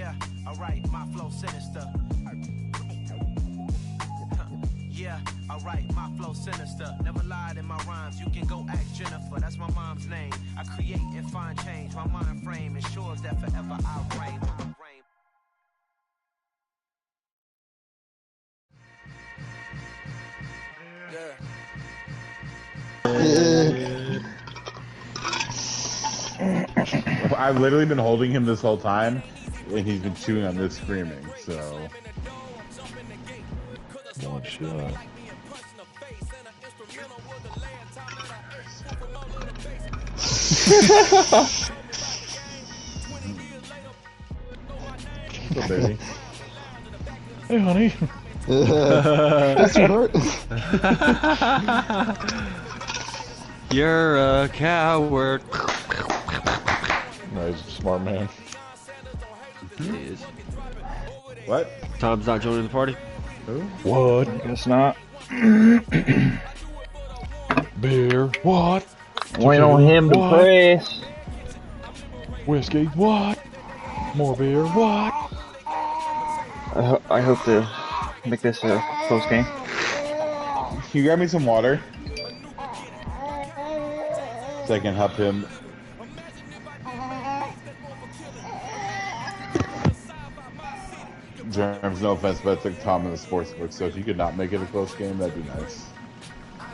Yeah, alright, my flow sinister. Yeah, alright, my flow sinister. Never lied in my rhymes, you can go ask Jennifer. That's my mom's name. I create and find change. My mind frame ensures that forever I'll reign. I've literally been holding him this whole time, and he's been chewing on this screaming, so... One shot. What's up, baby? Hey, honey. That's hurt. You're a coward. No, he's a smart man. He is. What? Tom's not joining the party? Who? What? Guess not. Beer. What? Wait on him to What? press. Whiskey. What? More beer. What? I hope to make this a close game. Can you grab me some water? So I can help him. Germs, no offense, but it's like Tom in the sports book, so if you could not make it a close game, that'd be nice.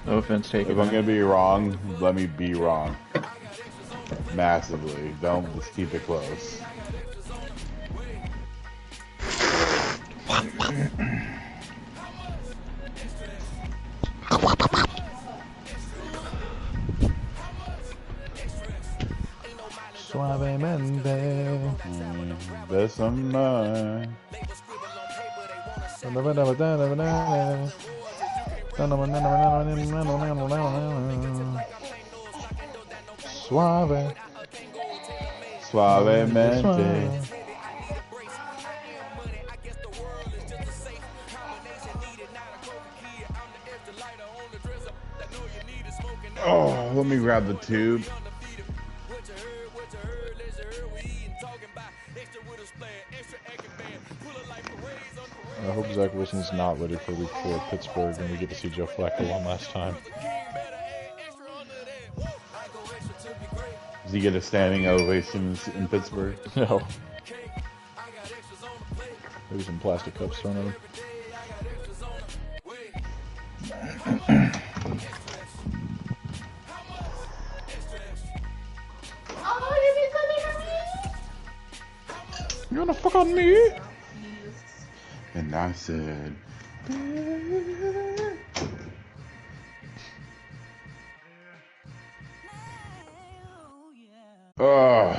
No offense taken. If I'm gonna be wrong, let me be wrong. Massively. Don't just keep it close. Suavemente. Besame. Suave. Suavemente. Oh, let me grab the tube. I hope Zach Wilson's not ready for week 4 at Pittsburgh and we get to see Joe Flacco one last time. Does he get a standing ovation in Pittsburgh? No. Maybe some plastic cups thrown at him. You wanna fuck on me? And I said, oh.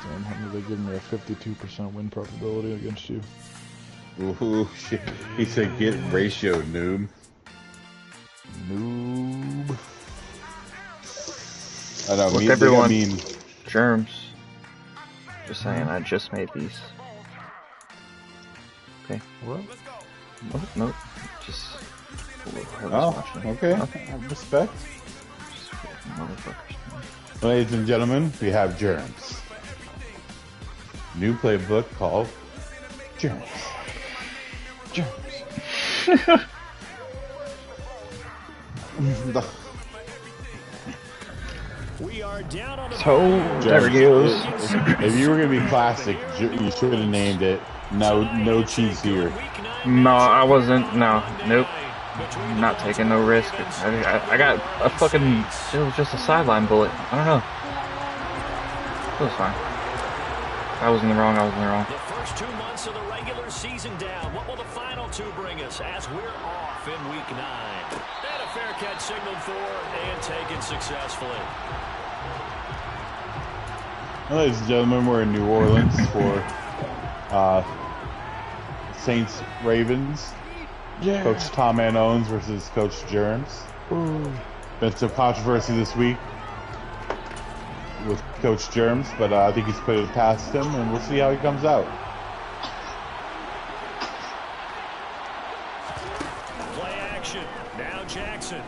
Damn, how many they give me a 52% win probability against you? Ooh, shit. He said, get ratio, noob. Noob. I know, Look, me, everyone. I mean, Germs. Just saying, I just made these. Okay. What? Nope. Just. oh, okay. Respect. Motherfuckers. Ladies and gentlemen, we have Germs. New playbook called Germs. Germs. So, there he goes. If you were gonna be classic, you should have named it No Cheese Here. No, I wasn't. No, nope. Not taking no risk. I got a fucking. It was just a sideline bullet. I don't know. It was fine. I was in the wrong. I was in the wrong. The first 2 months of the regular season down. What will the final 2 bring us as we're off in week 9? And a fair catch signaled for and taken successfully. Ladies and gentlemen, we're in New Orleans for Saints Ravens. Yeah. Coach Tom Owens versus Coach Germs. Ooh. Been some controversy this week with Coach Germs, but I think he's put it past him, and we'll see how he comes out. Play action. Now Jackson.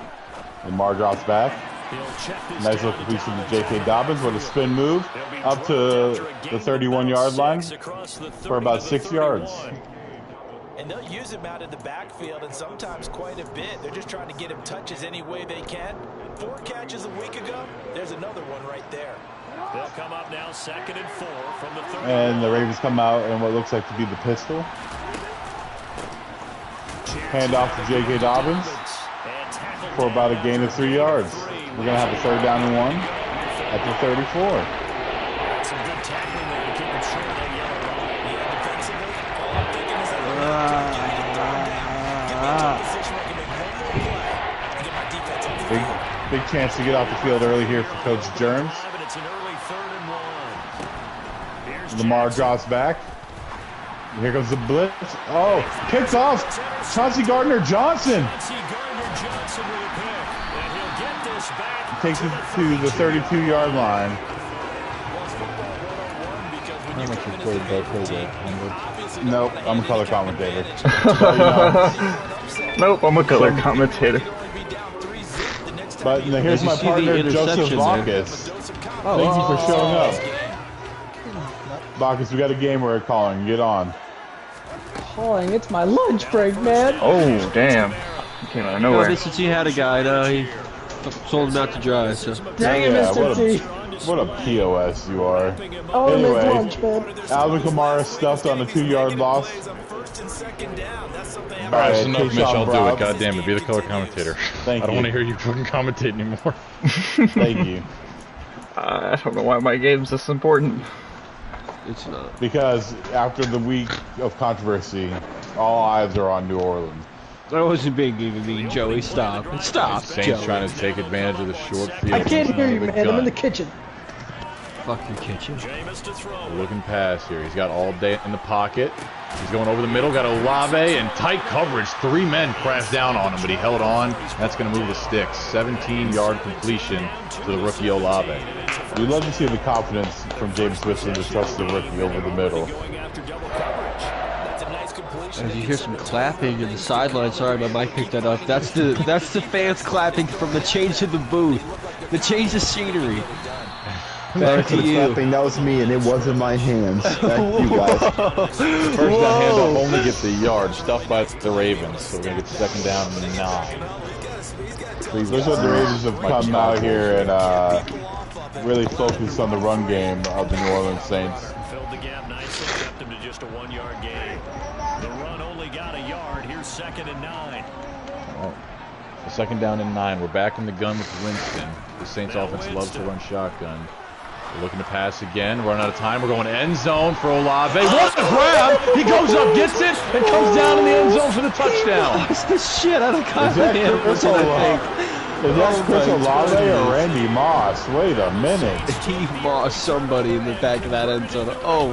Lamar drops back. Nice little completion to J.K. Dobbins with a spin move up to the 31-yard line for about 6 yards. And they'll use him out in the backfield, and sometimes quite a bit. They're just trying to get him touches any way they can. 4 catches a week ago. There's another one right there. They'll come up now 2nd and 4 from the 30. And the Ravens come out in what looks like to be the pistol. Hand off to J.K. Dobbins for about a gain of 3 yards. We're going to have a 3rd down and 1 at the 34. Some good tackling there to keep him short of that yellow line. Yeah, defensively, all I'm thinking is that get me into a position where I can make one more play and get my defense on the field. Big chance to get off the field early here for Coach Germs. It's an early 3rd and 1. Lamar drops back. Here comes the blitz. Oh, kicks off. Chauncey Gardner-Johnson Chauncey Gardner-Johnson with a pick. And he'll get this back. takes it to the 32-yard line. How much you played by play? Nope, I'm a color commentator. Nope, I'm a color commentator. But here's Did you my see the partner, Joseph interception Bacchus. Thank you for showing up. Bacchus, we got a game we're calling. Get on. Calling, it's my lunch break, man. Oh, damn. He came out of No, nowhere. Mr. T had a guy, he told him not to drive, so. Dang it, Mr. T. What a POS you are. I want to make Anyway, lunch, man. Alvin Kamara stuffed on a 2-yard loss. Alright, that's enough, Keyshawn Mitch. I'll do Brown. it. God damn it. Be the color commentator. Thank I don't you. want to hear you fucking commentate anymore. Thank you. I don't know why my game's this important. It's not. Because after the week of controversy, all eyes are on New Orleans. I wasn't being even mean, Joey. Stop. Stop, Saints Joey. trying to take advantage of the short field. I can't hear you, With a man. I'm in the gun. kitchen. Fuck your kitchen. Jameis to throw. Looking pass here. He's got all day in the pocket. He's going over the middle. Got Olave and tight coverage. 3 men crashed down on him, but he held on. That's going to move the sticks. 17-yard completion to the rookie Olave. We love to see the confidence from James Winston to trust the rookie over the middle. Going after double coverage. That's a nice completion. As you hear some clapping in the sideline, sorry, my mic picked that up. That's the fans clapping from the change of the booth, the change of scenery. Back to you. That was me, and it wasn't my hands. Back to you guys. First down handoff only gets the yard. Stuffed by the Ravens. So we're going to get 2nd down and 9. Looks like the Ravens have come out here and really focused on the run game of the New Orleans Saints. Filled the gap nicely, kept him to just a 1-yard gain. The run only got a yard. Here's 2nd and 9. So 2nd down and 9. We're back in the gun with Winston. The Saints offense loves to run shotgun. We're looking to pass again. Running out of time. We're going end zone for Olave. What a grab! He goes up, gets it, and comes down in the end zone for the touchdown. What's this shit out of Is that Chris Olave? Is that Chris Olave or Randy Moss? Wait a minute. He mossed somebody in the back of that end zone. Oh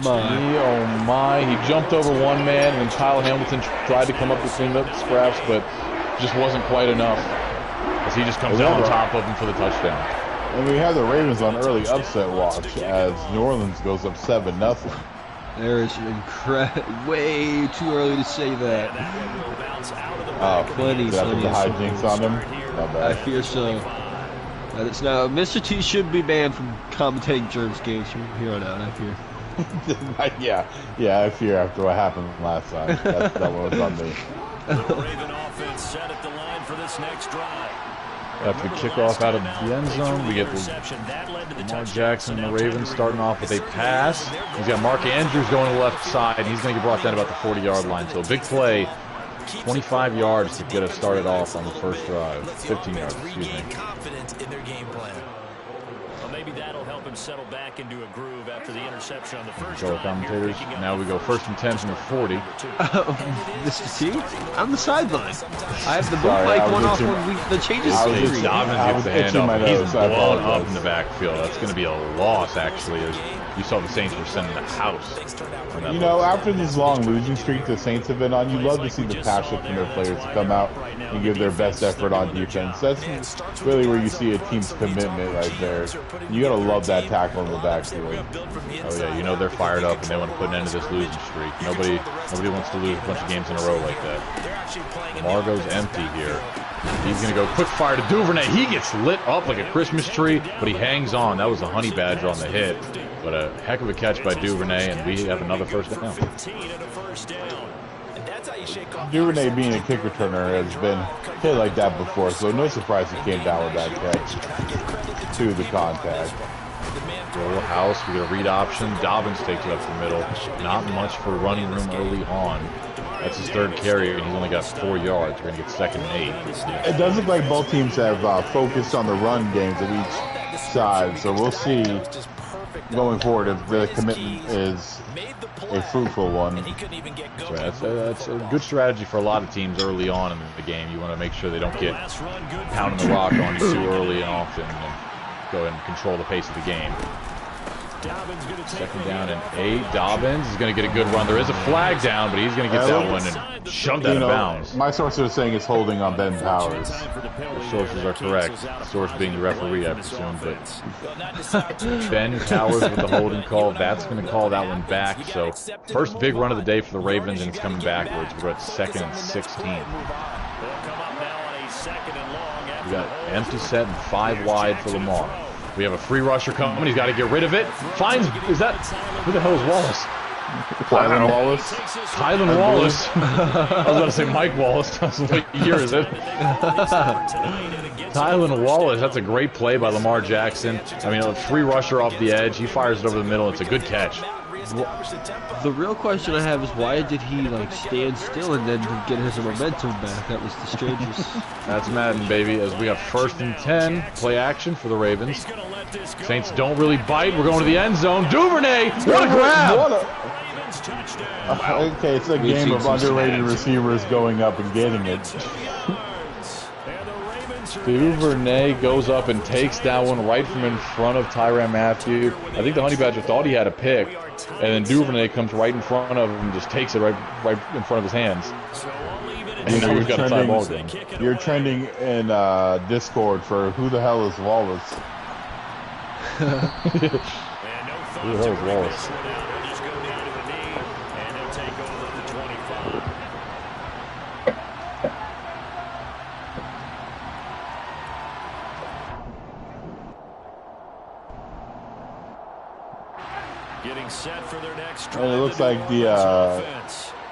my. Oh my. He jumped over one man, and Kyle Hamilton tried to come up to clean up the scraps, but just wasn't quite enough. As he just comes down on top of him for the touchdown. And we have the Ravens on early upset watch as New Orleans goes up 7-0. There is way too early to say that. Oh, Plenty did I put the hijinks on him? Not I bad. fear so. That it's now Mr. T should be banned from commentating Germs games from here on out. I fear. yeah, I fear after what happened last time. That one was on me. The Raven offense set at the line for this next drive. After the kickoff out of the end zone, we get Lamar Jackson and the Ravens starting off with a pass. He's got Mark Andrews going to the left side, and he's going to get brought down about the 40-yard line. So a big play, 25 yards to get us started off on the first drive. 15 yards, excuse me. Confidence in their game plan. Well, maybe that'll help him settle back into a groove after the interception on the first Color drive. commentators. Now we go 1st and 10 from the 40. Mr. T, on the sideline. I have the boot Sorry, mic I was one off itching- when the changes I was scenery. itching- Dobbins I gets was the itching my handoff. He's nose, I blown up apologize. in the backfield. That's going to be a loss, actually. you saw the Saints were sending the house. You know, after this long losing streak the Saints have been on, you love to see the passion from their players to come out and give their best effort on defense. That's really where you see a team's commitment right there. You gotta love that tackle in the backfield. Oh yeah, you know they're fired up and they want to put an end to this losing streak. Nobody wants to lose a bunch of games in a row like that. Lamar goes empty here. He's going to go quick fire to Duvernay. He gets lit up like a Christmas tree, but he hangs on. That was a honey badger on the hit. But a heck of a catch by Duvernay, and we have another first down. Duvernay being a kick returner has been hit like that before, so no surprise he came down with that catch to the contact. Roll house, we get a read option. Dobbins takes it up the middle. Not much for running room early on. That's his third carry, and he's only got 4 yards. We're going to get 2nd and 8. It does look like both teams have focused on the run games of each side, so we'll see going forward if the commitment is a fruitful one. That's a good strategy for a lot of teams early on in the game. You want to make sure they don't get pounding the rock on you too early and often, and go ahead and control the pace of the game. 2nd down and 8. Dobbins is going to get a good run. There is a flag down, but he's going to get that one and shove that in bounds. My sources are saying it's holding on Ben Powers. The sources are correct. The source being the referee, I presume. But Ben Powers with the holding call. That's going to call that one back. So first big run of the day for the Ravens, and it's coming backwards. We're at 2nd and 16. We got empty set and 5 wide for Lamar. We have a free rusher coming. He's got to get rid of it. Finds, who the hell is Wallace? Tylan Wallace. Tylan Wallace. I was about to say Mike Wallace. I was like, what year is it? Tylan Wallace. That's a great play by Lamar Jackson. I mean, a free rusher off the edge. He fires it over the middle. It's a good catch. The real question I have is why did he like stand still and then get his momentum back? That was the strangest. That's Madden, baby. As we got 1st and 10, play action for the Ravens. Saints don't really bite. We're going to the end zone. Duvernay, what a grab! Okay, it's a game of underrated receivers going up and getting it. Duvernay goes up and takes that one right from in front of Tyrann Mathieu. I think the Honey Badger thought he had a pick, and then Duvernay comes right in front of him and just takes it right in front of his hands. And now we've got a tie ball game. You're trending in Discord for who the hell is Wallace? Who the hell is Wallace? Getting set for their next And it looks like the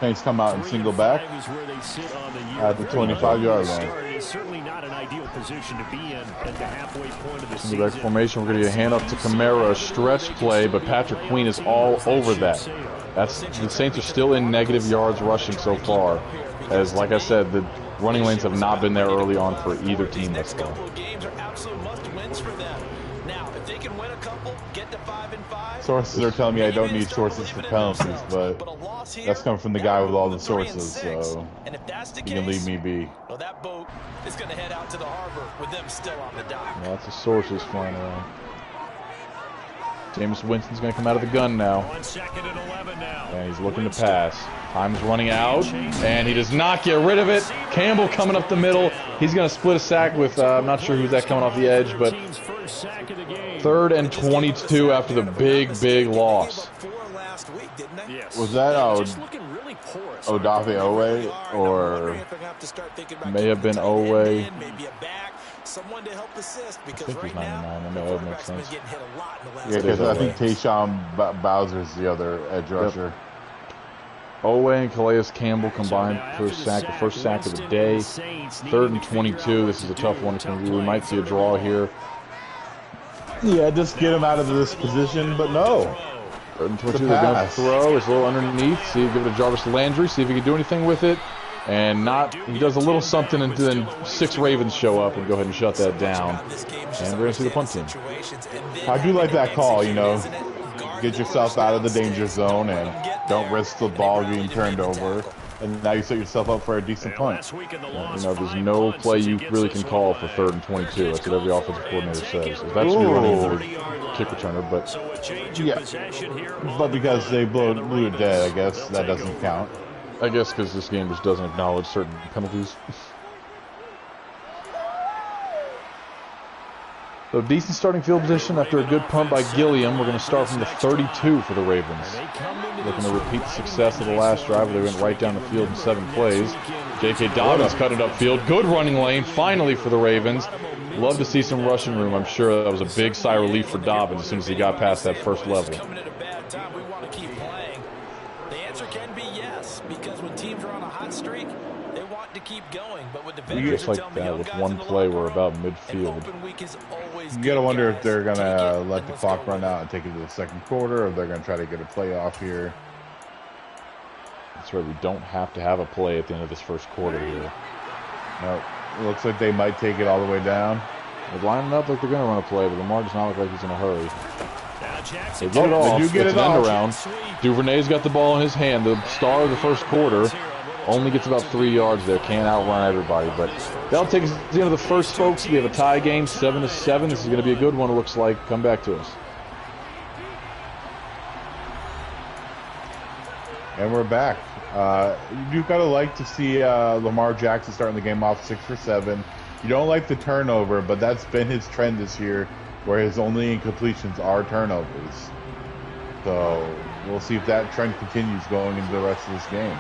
Saints come out and single back at the 25-yard line. Certainly not an ideal position to be in at the halfway point of the season. Single back formation. We're going to hand up to Kamara, a stretch play, but Patrick Queen is all over that. The Saints are still in negative yards rushing so far, as like I said, the running lanes have not been there early on for either team thus far. Sources are telling me I don't need sources for penalties, but that's coming from the guy with all the sources, so you can leave me be. Well, that boat is going to head out to the harbor with them still on the dock. Lots of sources flying around. Jameis Winston's going to come out of the gun now. And he's looking to pass. Time's running out, and he does not get rid of it. Campbell coming up the middle. He's going to split a sack with, I'm not sure who's that coming off the edge, but 3rd and 22 after the big loss. Was that Odafe Owe, or may have been Owe? Someone to help assist because I think he's 99. I know that makes sense. Yeah, because I think Tayshawn Bowser's the other edge rusher. Owe and Calais Campbell combined for a sack, the first sack of the day. 3rd and 22. This is a tough one. We might see a draw here. Yeah, just get him out of this position, but no. 3rd and 22. They're going to throw. It's a little underneath. See, give it to Jarvis Landry. See if he can do anything with it. And he does a little something, and then 6 Ravens show up and go ahead and shut that down. And we're going to see the punt team. I do like that call, you know. Get yourself out of the danger zone and don't risk the ball being turned over. and now you set yourself up for a decent punt. You know, there's no play you really can call for 3rd and 22. That's what every offensive coordinator says. If that's you running into the kick returner, but yeah, but because they blew it dead, I guess that doesn't count. I guess because this game just doesn't acknowledge certain penalties. So decent starting field position after a good punt by Gilliam. We're going to start from the 32 for the Ravens. Looking to repeat the success of the last drive where they went right down the field in 7 plays. J.K. Dobbins cut it upfield. Good running lane finally for the Ravens. Love to see some rushing room. I'm sure that was a big sigh of relief for Dobbins as soon as he got past that first level. Coming at a bad time, we want to keep playing. The answer can be yes, because when teams are on a hot streak, they want to keep going. But with the veterans Just like that, with one play, we're about midfield. You gotta wonder if they're gonna let the clock run out and take it to the second quarter, or if they're gonna try to get a play off here. That's right, we don't have to have a play at the end of this first quarter here. No, it looks like they might take it all the way down. They're lining up like they're gonna run a play, but Lamar does not look like he's in a hurry. They get it They off. do get It's it an end off. around. Duvernay's got the ball in his hand. The star of the first quarter only gets about 3 yards there. Can't outrun everybody, but that'll take us to the end of the first, folks. We have a tie game, 7-7. This is going to be a good one, it looks like. Come back to us. And we're back. You gotta like to see Lamar Jackson starting the game off 6 for 7. You don't like the turnover, but that's been his trend this year, where his only incompletions are turnovers. So we'll see if that trend continues going into the rest of this game.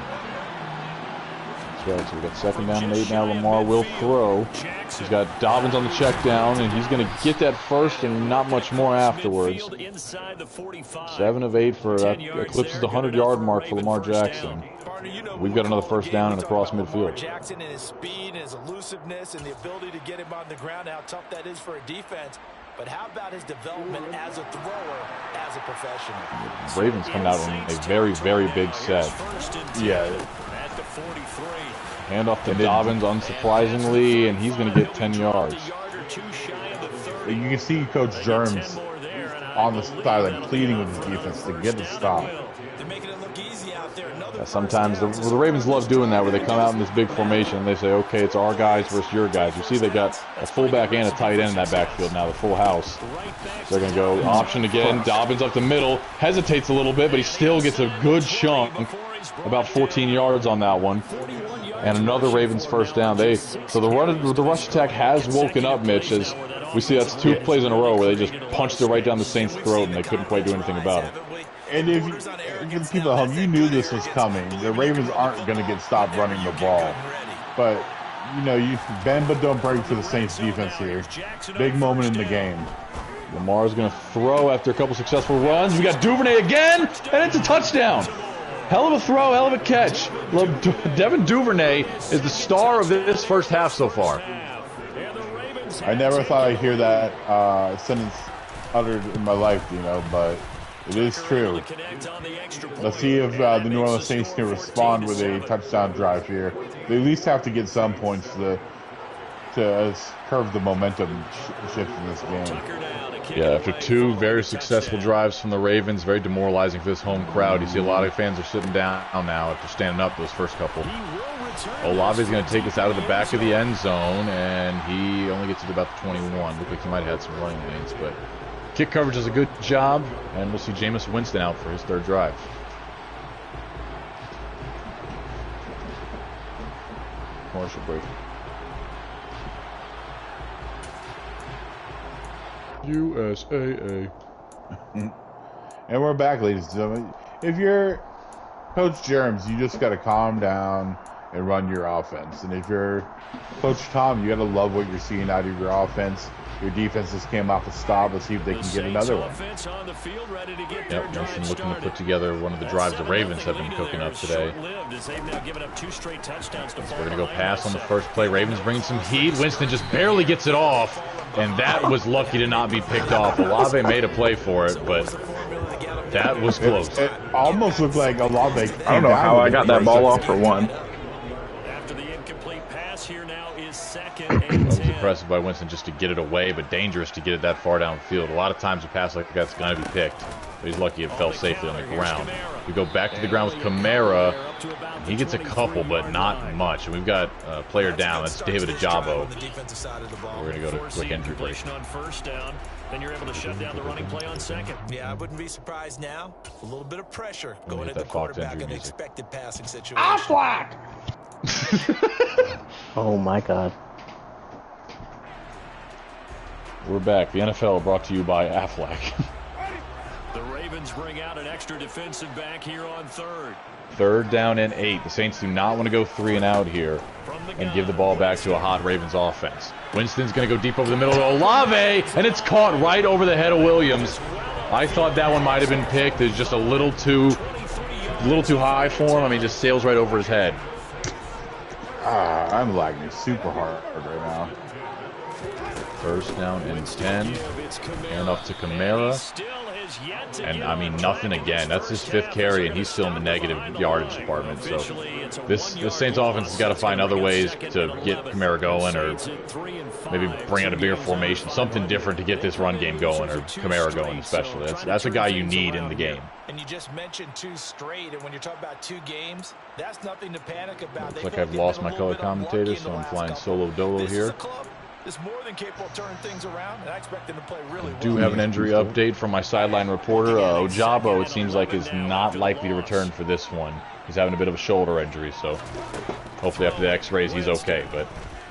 That's right, so we got 2nd down and 8 now. Lamar will throw. He's got Dobbins on the check down, and he's going to get that first and not much more afterwards. 7 of 8 for that eclipses the 100-yard mark for Lamar Jackson. We've got another first down and across midfield. Jackson and his speed and his elusiveness and the ability to get him on the ground, how tough that is for a defense. But how about his development as a thrower, as a professional? Ravens coming out in a very, very big set. Yeah. Hand off to Dobbins, unsurprisingly, and he's going to get 10 yards. You can see Coach Germs on the sideline pleading with his defense to get a stop. Sometimes the Ravens love doing that, where they come out in this big formation and they say, okay, it's our guys versus your guys. You see they got a fullback and a tight end in that backfield now, the full house. So they're going to go option again. Dobbins up the middle, hesitates a little bit, but he still gets a good chunk, about 14 yards on that one. And another Ravens first down. So the rush attack has woken up, Mitch, as we see that's 2 plays in a row where they just punched it right down the Saints' throat and they couldn't quite do anything about it. And if people at home, you knew this was coming. The Ravens aren't going to get stopped running the ball. But, you know, you bend but don't break for the Saints defense here. Big moment in the game. Lamar's going to throw after a couple successful runs. We got Duvernay again, and it's a touchdown. Hell of a throw, hell of a catch. Devin Duvernay is the star of this first half so far. I never thought I'd hear that sentence uttered in my life, you know, but it is true. Let's see if the New Orleans Saints can respond with a touchdown drive here. They at least have to get some points to curve the momentum shift in this game. Yeah, after 2 very successful drives from the Ravens, very demoralizing for this home crowd. You see a lot of fans are sitting down now after standing up those first couple. Olave's going to take us out of the back of the end zone, and he only gets to about the 21. Looked like he might have had some running lanes, but kick coverage does a good job, and we'll see Jameis Winston out for his 3rd drive. Commercial break. USAA. And we're back, ladies and gentlemen. If you're Coach Germs, you just got to calm down and run your offense. And if you're Coach Tom, you got to love what you're seeing out of your offense. Your defense just came off a stop. Let's see if they can get another one. Yep, Nelson looking to put together one of the drives the Ravens have been cooking up today. So we're going to go pass on the first play. Ravens bringing some heat. Winston just barely gets it off, and that was lucky to not be picked off. Olave made a play for it, but that was close. It almost looked like Olave. I don't know how I got that ball off for one. After the incomplete pass, here now is 2nd and 10. impressive by Winston just to get it away, but dangerous to get it that far downfield. A lot of times a pass like that's going to be picked, but he's lucky it fell safely on the ground. We go back to the ground with Kamara. He gets a couple, but not much. And we've got a player down. That's David Ajabo. We're going to go to quick injury break. On first down, then you're able to shut down the running play on second. Yeah, I wouldn't be surprised now. A little bit of pressure going at the that Fox quarterback injury in the music. expected passing situation. Affleck! Oh my God. We're back. The NFL brought to you by Affleck. The Ravens bring out an extra defensive back here on third. 3rd down and 8. The Saints do not want to go 3 and out here and give the ball back to a hot Ravens offense. Winston's going to go deep over the middle to Olave, and it's caught right over the head of Williams. I thought that one might have been picked. It's just a little too high for him. I mean, just sails right over his head. I'm lagging super hard right now. 1st down and 10. And off to Kamara. And, I mean, nothing again. That's his 5th carry, and he's still in the negative yardage department. So this Saints offense has got to find other ways to get Kamara going, or maybe bring out a bigger formation, something different to get this run game going, or Kamara going especially. That's a guy you need in the game. And you just mentioned 2 straight, and when you're talking about 2 games, that's nothing to panic about. Looks like I've lost my color commentator, so I'm flying solo dolo here. Is more than capable of turning things around, and I expect them to play really well. Do have an injury update from my sideline reporter. Ojabo, it seems like, is not likely to return for this one. He's having a bit of a shoulder injury, so hopefully after the x-rays he's okay. But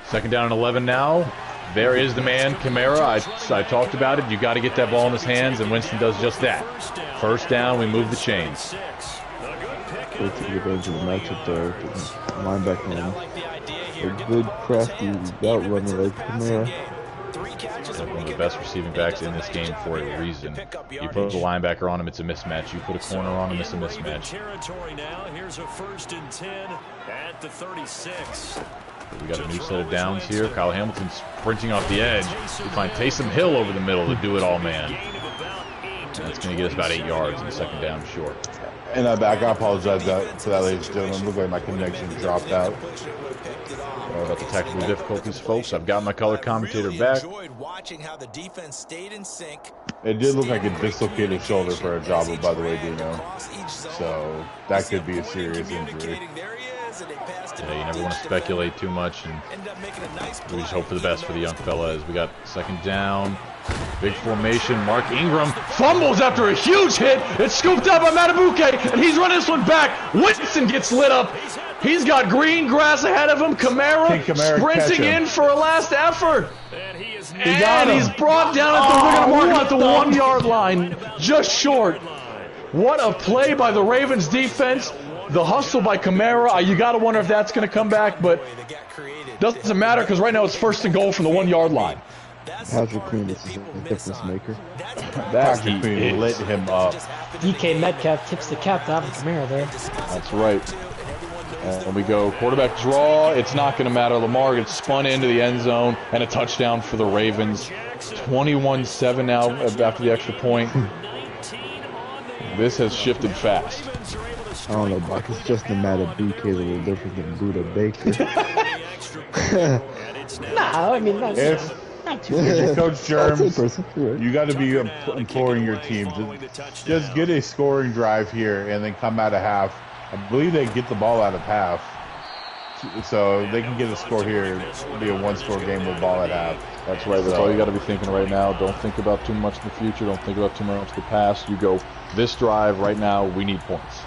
2nd down and 11 now. There is the man, Kamara. I talked about it. You got to get that ball in his hands, and Winston does just that. 1st down, we move the chains. Go to the advantage of the matchup there. Linebacker. A good, crafty route runner like Kamara. One of the best receiving backs in this game for a reason. You put the linebacker on him, it's a mismatch. You put a corner on him, it's a mismatch. Here's a 1st and 10 at the 36. We got a new set of downs here. Kyle Hamilton sprinting off the edge. We find Taysom Hill over the middle to do it all, man. That's going to get us about 8 yards and 2nd down short. And I apologize for that, ladies and gentlemen. Looked like my connection dropped out. Sorry about the technical difficulties, folks. I've got my color commentator back. It did look like a dislocated shoulder for a jobber, by the way, Dino. So that could be a serious injury. Yeah, you never want to speculate too much, and we just hope for the best for the young fella. As we got 2nd down, big formation. Mark Ingram fumbles after a huge hit. It's scooped up by Matabuke, and he's running this one back. Winston gets lit up. He's got green grass ahead of him. Kamara sprinting in for a last effort. And he's brought down at the 1 yard line, just short. What a play by the Ravens defense. The hustle by Kamara, you got to wonder if that's going to come back, but doesn't matter because right now it's 1st and goal from the 1 yard line. Patrick Queen is a difference maker. Patrick Queen lit him up. DK Metcalf tips the cap to Alvin Kamara there. That's right. And we go quarterback draw. It's not going to matter. Lamar gets spun into the end zone and a touchdown for the Ravens. 21-7 now after the extra point. This has shifted fast. I don't know, Buck. It's just a matter of BK is a little different than Buddha Baker. Nah, I mean, that's not too If Coach Germs, right. you got to be imploring your team to just get a scoring drive here and then come out of half. I believe they get the ball out of half, so they can get a score here. It'll be a 1-score game with ball at half. That's right. That's all you got to be thinking right now. Don't think about too much in the future. Don't think about too much the past. You go this drive right now. We need points.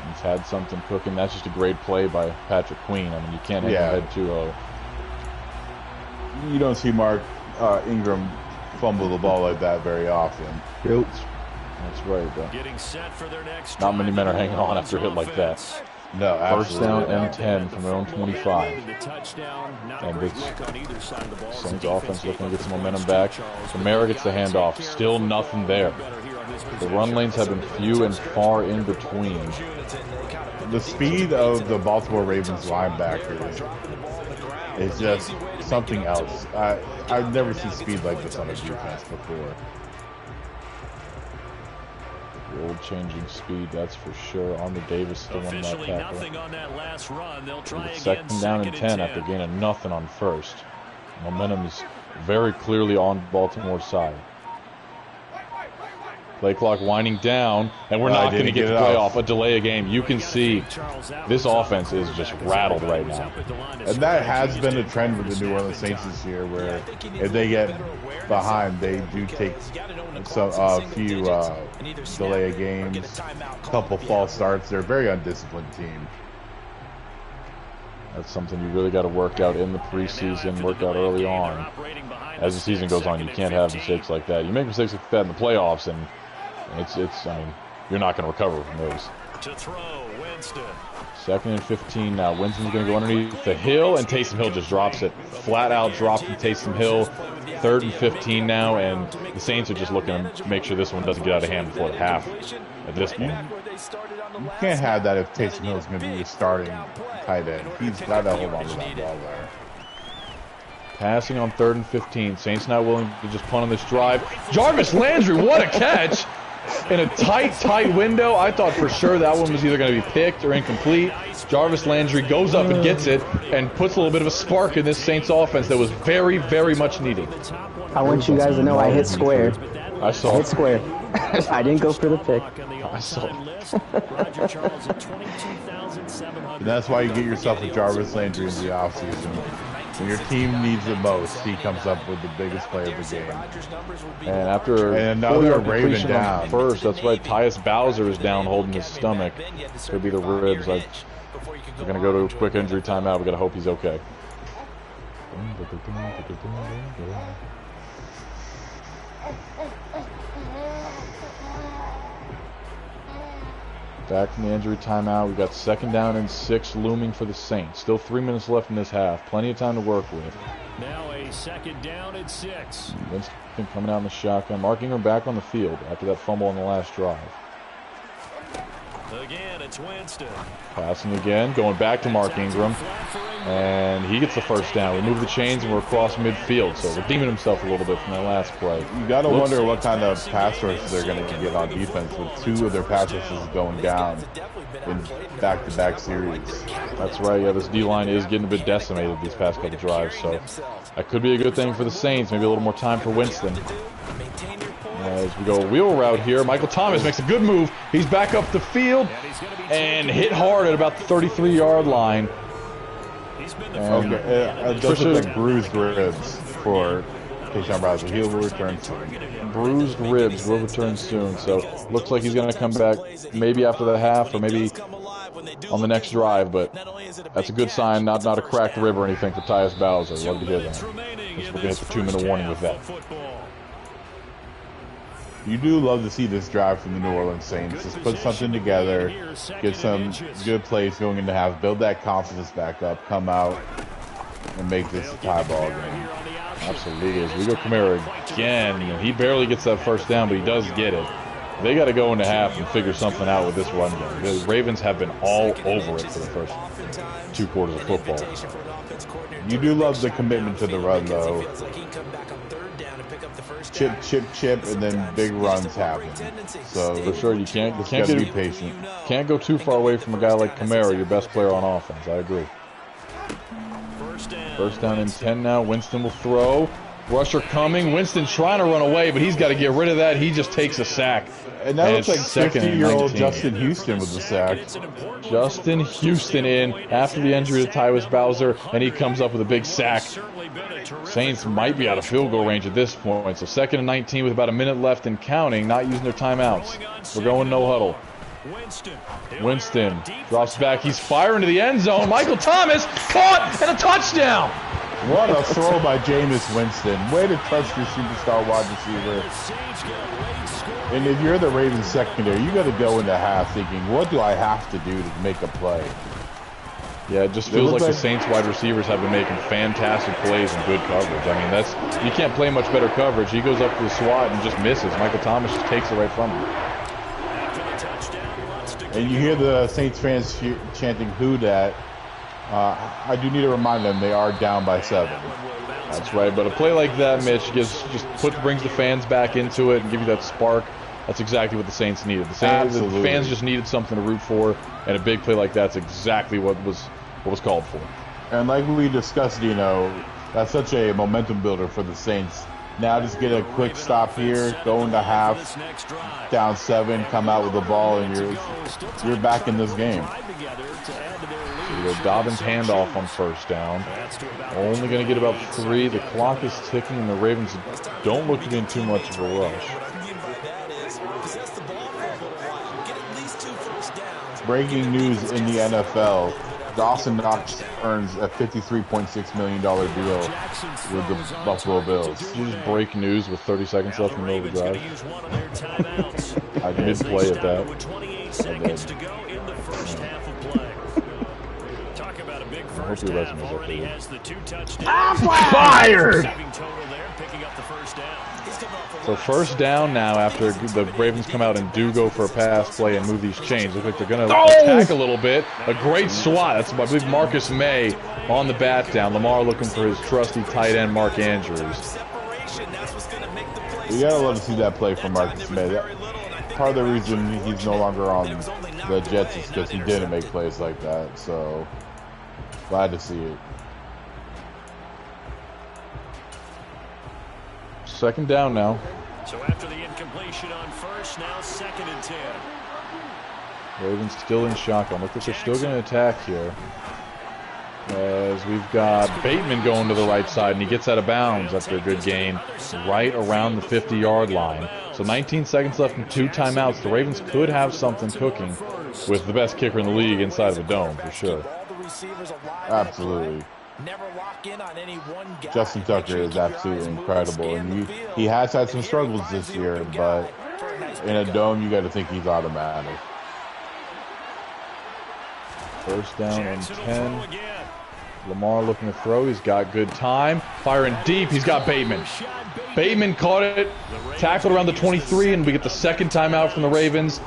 He's had something cooking. That's just a great play by Patrick Queen. I mean, you can't hit your head too low. You don't see Mark Ingram fumble the ball like that very often. Yep. That's right, though. Getting set for their next Not many men are hanging on after a hit like that. No, absolutely. 1st down and 10 from their own 25. And it's Saints offense looking to get some momentum back. Kamara gets the handoff. Still nothing there. The run lanes have been few and far in between. The speed of the Baltimore Ravens linebackers is just something else. I've never seen speed like this on a defense before. The old changing speed, that's for sure. Armour Davis still on that tackle. On that last run. They'll try Second down and 10 after gaining nothing on first. Momentum is very clearly on Baltimore's side. Play clock winding down, and we're not going to get the playoff. A delay of game. You can see this offense is just rattled right now. And that has been a trend with the New Orleans Saints this year, where if they get behind, they do take a few delay of games, a couple false starts. They're a very undisciplined team. That's something you really got to work out in the preseason, work out early on. As the season goes on, you can't have mistakes like that. You make mistakes like that in the playoffs, and I mean, you're not going to recover from those. To throw, Winston. 2nd and 15 now. Winston's going to go underneath the hill, and Taysom Hill just drops it. Flat out dropped from Taysom Hill. 3rd and 15 now, and the Saints are just looking to make sure this one doesn't get out of hand before the half at this point. You can't have that if Taysom Hill is going to be your starting tight end. He's got to hold on to that ball there. Passing on 3rd and 15. Saints not willing to just punt on this drive. Jarvis Landry, what a catch! In a tight window. I thought for sure that one was either going to be picked or incomplete. Jarvis Landry goes up and gets it and puts a little bit of a spark in this Saints offense that was very, very much needed. I want you guys to know I hit square. I saw. I hit square. I didn't go for the pick. I saw. And that's why you get yourself a Jarvis Landry in the offseason. When your team needs the most, he comes up with the biggest play of the game. And after another Raven down. First, that's right. Tyus Bowser is down holding his stomach. Could be the ribs. We're going to go to a quick injury timeout. We got to hope he's okay. Back from the injury timeout. We've got 2nd down and 6 looming for the Saints. Still 3 minutes left in this half. Plenty of time to work with. Now a 2nd down and 6. Winston coming out in the shotgun. Mark Ingram back on the field after that fumble on the last drive. Again, it's Winston. Passing again. Going back to Mark Ingram. And he gets the 1st down. We move the chains and we're across midfield. So redeeming himself a little bit from that last play. You got to wonder what kind of pass rush they're going to get on defense with 2 of their pass rushes going down in back-to-back series. That's right. Yeah, this D-line is getting a bit decimated these past couple drives. So that could be a good thing for the Saints. Maybe a little more time for Winston. As we go wheel route here, Michael Thomas makes a good move. He's back up the field and hit hard at about the 33-yard line. Those look like bruised ribs for Keyshawn Bradley. He will return soon. Bruised ribs will return soon. So looks like he's going to come back maybe after the half or maybe on the next drive. But that's a good sign. Not a cracked rib or anything for Tyus Bowser. Love to hear that. We're going to hit the 2-minute warning with that. You do love to see this drive from the New Orleans Saints. Just put something together, get some good plays going into half, build that confidence back up, come out, and make this a tie ball game. Absolutely. As we go Kamara again, he barely gets that 1st down, but he does get it. They got to go into half and figure something out with this run game. The Ravens have been all over it for the first 2 quarters of football. You do love the commitment to the run, though. Chip, and then big runs happen. So for sure, you can't be patient. Can't go too far away from a guy like Kamara, your best player on offense. I agree. 1st down and 10 now. Winston will throw. Rusher coming. Winston trying to run away, but he's got to get rid of that. He just takes a sack. And that looks like 50-year-old Justin Houston with the sack. Justin Houston in after the injury to Tyus Bowser, and he comes up with a big sack. Saints might be out of field goal range at this point. So 2nd and 19 with about a minute left and counting, not using their timeouts. We're going no huddle. Winston drops back. He's firing to the end zone. Michael Thomas caught and a touchdown. What a throw by Jameis Winston. Way to trust your superstar wide receiver. And if you're the Ravens secondary, you got to go into half thinking, what do I have to do to make a play? Yeah, it just feels like the Saints wide receivers have been making fantastic plays and good coverage. I mean, you can't play much better coverage. He goes up to the swat and just misses. Michael Thomas just takes it right from him. And you hear the Saints fans chanting, "Who dat?" I do need to remind them they are down by 7. That's right, but a play like that, Mitch, brings the fans back into it and gives you that spark. That's exactly what the Saints needed. The fans just needed something to root for, and a big play like that's exactly what was called for. And like we discussed, that's such a momentum builder for the Saints. Now just get a quick stop here, go into half, down 7, come out with the ball, and you're back in this game. So you go Dobbins handoff on first down. Only going to get about 3. The clock is ticking, and the Ravens don't look to be in too much of a rush. Breaking news in the NFL. Dawson Knox earns a $53.6 million deal with the Buffalo Bills. Did you just break news with 30 seconds left in the middle of the drive? I did play at that. I hope your resume's up there. Fired! So first down now after the Ravens come out and do go for a pass play and move these chains. Look like they're going to attack a little bit. A great swat. That's, I believe, Marcus May on the bat down. Lamar looking for his trusty tight end, Mark Andrews. You gotta love to see that play from Marcus May. Part of the reason he's no longer on the Jets is because he didn't make plays like that. So, glad to see it. Second down now. So after the incompletion on first, now 2nd and 10. Ravens still in shotgun. Look like they're still going to attack here. As we've got Bateman going to the right side, and he gets out of bounds after a good gain right around the 50-yard line. So 19 seconds left and 2 timeouts. The Ravens could have something cooking with the best kicker in the league inside of a dome, for sure. Absolutely. Justin Tucker is absolutely incredible, and he has had some struggles this year, but in a dome, you got to think he's automatic. First down and 10. Lamar looking to throw. He's got good time. Firing deep. He's got Bateman. Bateman caught it, tackled around the 23, and we get the second timeout from the Ravens.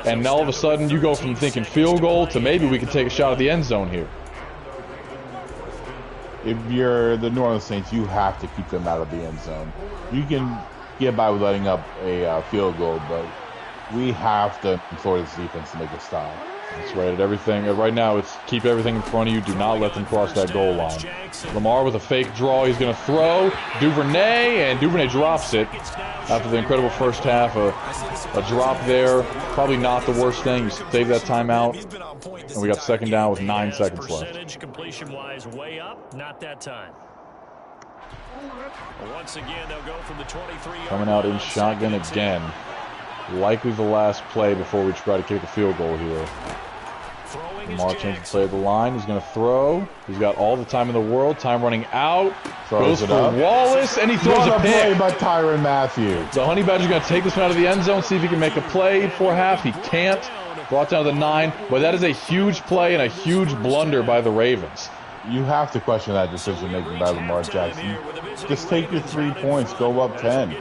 And all of a sudden, you go from thinking field goal to maybe we could take a shot at the end zone here. If you're the New Orleans Saints, you have to keep them out of the end zone. You can get by with letting up a field goal, but we have to employ this defense to make a stop. That's right. Right now, it's keep everything in front of you. Do not let them cross that goal line. Lamar with a fake draw. He's going to throw. Duvernay, and Duvernay drops it after the incredible first half. A drop there. Probably not the worst thing. You save that timeout. And we got second down with 9 seconds left. Completion-wise, way up. Not that time. Once again, they'll go from the 23. Coming out in shotgun again. Likely the last play before we try to kick a field goal here. Lamar changes the play of the line. He's going to throw. He's got all the time in the world. Time running out. Goes for Wallace, and he throws a pick. Play by Tyrann Mathieu. The Honey Badger's going to take this one out of the end zone, see if he can make a play before half. He can't. Brought down to the 9. But that is a huge play and a huge blunder by the Ravens. You have to question that decision-making by Lamar Jackson. Just take your 3 points. Go up 10.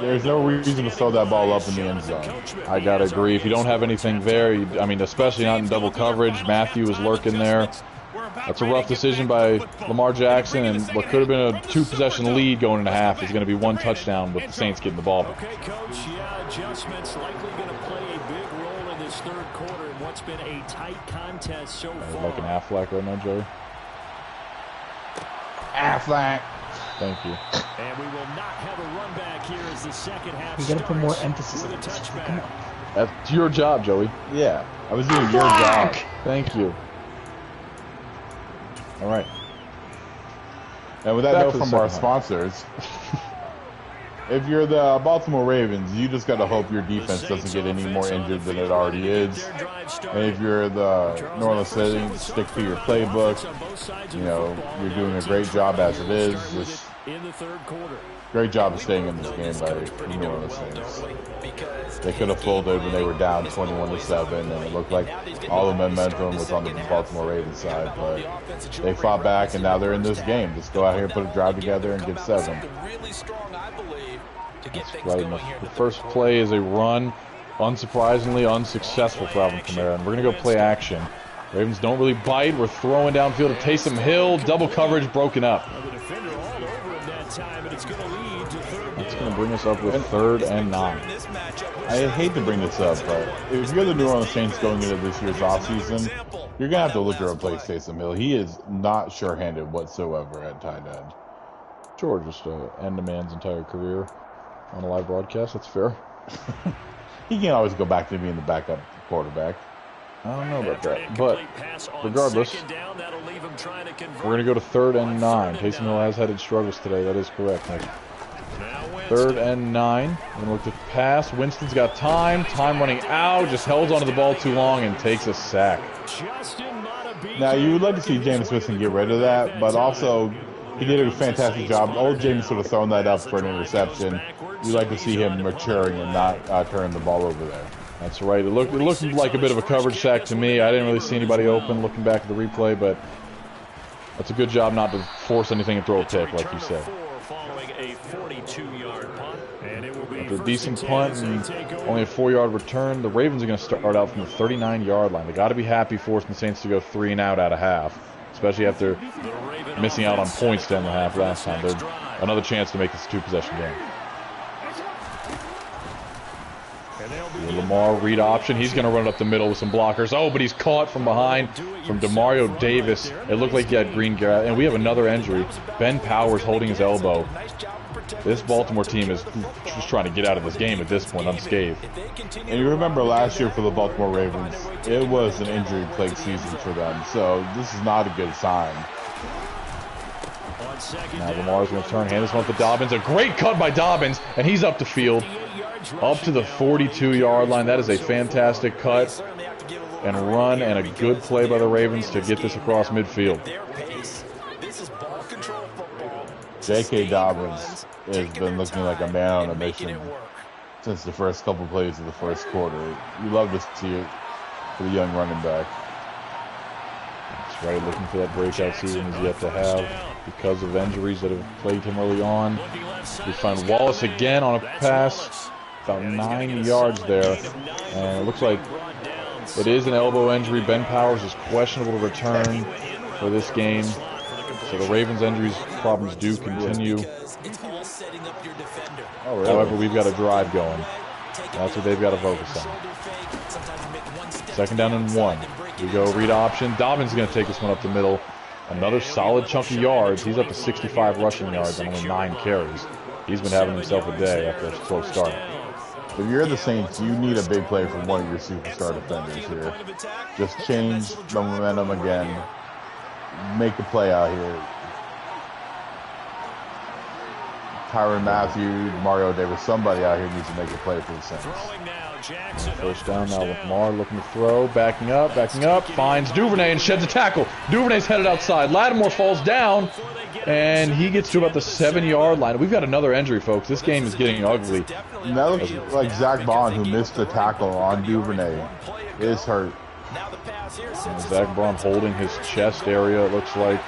There's no reason to throw that ball up in the end zone. I got to agree. If you don't have anything there, especially not in double coverage, Mathieu is lurking there. That's a rough decision by Lamar Jackson, and what could have been a 2-possession lead going into half is going to be 1 touchdown with the Saints getting the ball back. Okay, Coach, adjustments likely going to play a big role in this third quarter in what's been a tight contest so far. Like an Affleck right now, Joey? Affleck. Thank you. And we will not have a run back here as the second half. You got to put more emphasis on the touchback. Come on. That's your job, Joey. Yeah, I was doing your job. Thank you. All right. And with that note from our sponsors, if you're the Baltimore Ravens, you just got to hope your defense doesn't get any more injured than it already is. And if you're the New Orleans Saints, stick to your playbook. You're doing a great job as it is. Just great job of staying in this game by the New Orleans Saints. They could have folded when they were down 21-7, and it looked like all the momentum was on the Baltimore Ravens side. But they fought back, and now they're in this game. Just go out here, put a drive together, and get 7. That's right. The first play is a run, unsurprisingly unsuccessful for Alvin Kamara, and we're going to go play action. Ravens don't really bite. We're throwing downfield to Taysom Hill. Double coverage broken up. That's going to bring us up with 3rd and 9. I hate to bring this up, but if you're the New Orleans Saints going into this year's offseason, you're going to have to look to replace Taysom Hill. He is not sure-handed whatsoever at tight end. Sure, just end a man's entire career on a live broadcast. That's fair. He can't always go back to being the backup quarterback. I don't know about that. But regardless, we're going to go to 3rd and 9. Taysom Hill has had his struggles today. That is correct, Nick. 3rd and 9. We're going to look to pass. Winston's got time. Time running out. Just holds onto the ball too long and takes a sack. Now, you would like to see Jameis Winston get rid of that, but also he did a fantastic job. Old Jameis would have thrown that up for an interception. You'd like to see him maturing and not turning the ball over there. That's right. It looked like a bit of a coverage sack to me. I didn't really see anybody open looking back at the replay, but that's a good job not to force anything and throw a pick, like you said. After a decent punt and only a 4-yard return, the Ravens are going to start out from the 39-yard line. They got to be happy forcing the Saints to go 3 and out a half, especially after missing out on points to end the half last time. There's another chance to make this a 2-possession game. Lamar read option. He's going to run it up the middle with some blockers. Oh, but he's caught from behind from Demario Davis. It looked like he had green grass. And we have another injury. Ben Powers holding his elbow. This Baltimore team is just trying to get out of this game at this point unscathed. And you remember last year for the Baltimore Ravens, it was an injury-plagued season for them. So this is not a good sign. Now Lamar's going to turn, hand this one to Dobbins. A great cut by Dobbins, and he's up the field. Up to the 42-yard line. That is a fantastic cut and run and a good play by the Ravens to get this across midfield. J.K. Dobbins has been looking like a man on a mission since the first couple plays of the first quarter. You love to see it for the young running back. That's right, looking for that breakout season he's yet to have because of injuries that have plagued him early on. We find Wallace again on a pass. About 9 yards there, and it looks like it is an elbow injury. Ben Powers is questionable to return for this game, so the Ravens' injuries problems do continue. However, we've got a drive going. That's what they've got to focus on. 2nd down and 1. We go read option. Dobbins is going to take this one up the middle. Another solid chunk of yards. He's up to 65 rushing yards on only 9 carries. He's been having himself a day after a slow start. If you're the Saints, you need a big play from one of your superstar defenders here. Just change the momentum again. Make a play out here. Tyrann Mathieu, Mario Davis, somebody out here needs to make a play for the Saints. 1st down now with Lamar looking to throw. Backing up. Finds Duvernay and sheds a tackle. Duvernay's headed outside. Lattimore falls down. And he gets to about the 7-yard line. We've got another injury, folks. This game is getting ugly. And that looks like Zach Bond, who missed the tackle on Duvernay, is hurt. And Zach Bond holding his chest area, it looks like.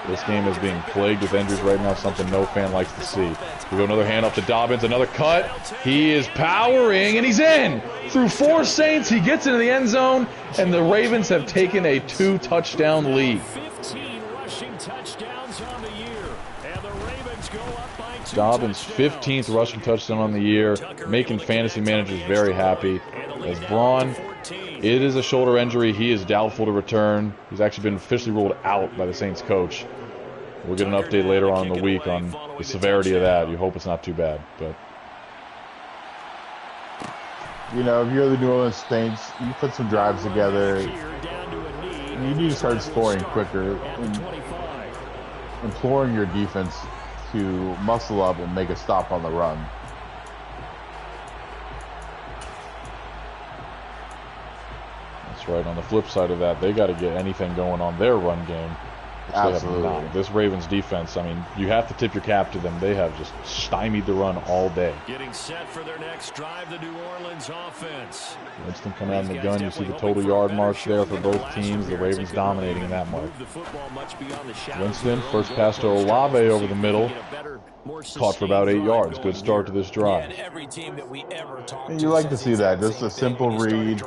This game is being plagued with injuries right now, something no fan likes to see. We go another handoff to Dobbins, another cut. He is powering, and he's in! Through 4 Saints, he gets into the end zone, and the Ravens have taken a 2-touchdown lead. Dobbins' 15th rushing touchdown on the year, making fantasy managers very happy. As Braun, it is a shoulder injury. He is doubtful to return. He's actually been officially ruled out by the Saints coach. We'll get an update later on in the week on the severity of that. You hope it's not too bad, but you know, if you're the New Orleans Saints, you put some drives together. You need to start scoring quicker. Imploring your defense to muscle up and make a stop on the run. That's right. On the flip side of that, they got to get anything going on their run game. Absolutely. This Ravens defense, I mean, you have to tip your cap to them. They have just stymied the run all day. Getting set for their next drive, the New Orleans offense. Winston coming out in the gun. You see the total yard marks there for both teams. The Ravens dominating in that mark. Winston, first pass to Olave over the middle. Caught for about 8 yards. Good start to this drive. And you like to see that. Just a simple read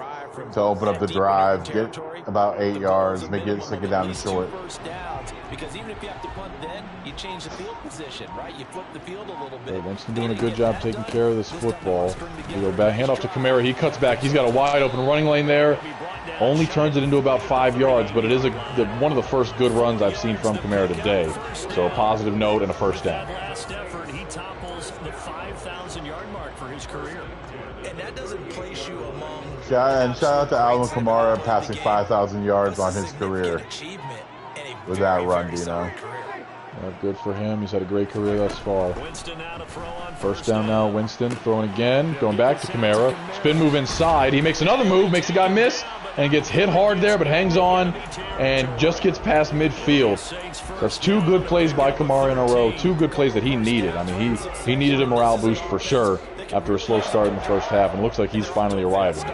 to open up the drive, get about 8 yards, make it stick it down and short. bounds, because even if you have to punt then, you change the field position, right? You flip the field a little bit. Winston doing a good job taking care of this football. We go back, hand off to Kamara. He cuts back. He's got a wide open running lane there. Only turns it into about 5 yards, but it is one of the first good runs I've seen from Kamara today. So a positive note and a first down. Last effort, he topples the 5,000-yard mark for his career. And that doesn't place you among... Shout out to Alvin Kamara passing 5,000 yards on his career with that run, you know. Good for him. He's had a great career thus far. First down now. Winston throwing again. Going back to Kamara. Spin move inside. He makes another move. Makes the guy miss. And gets hit hard there, but hangs on. And just gets past midfield. So that's 2 good plays by Kamara in a row. 2 good plays that he needed. I mean, he needed a morale boost for sure after a slow start in the first half. And it looks like he's finally arriving.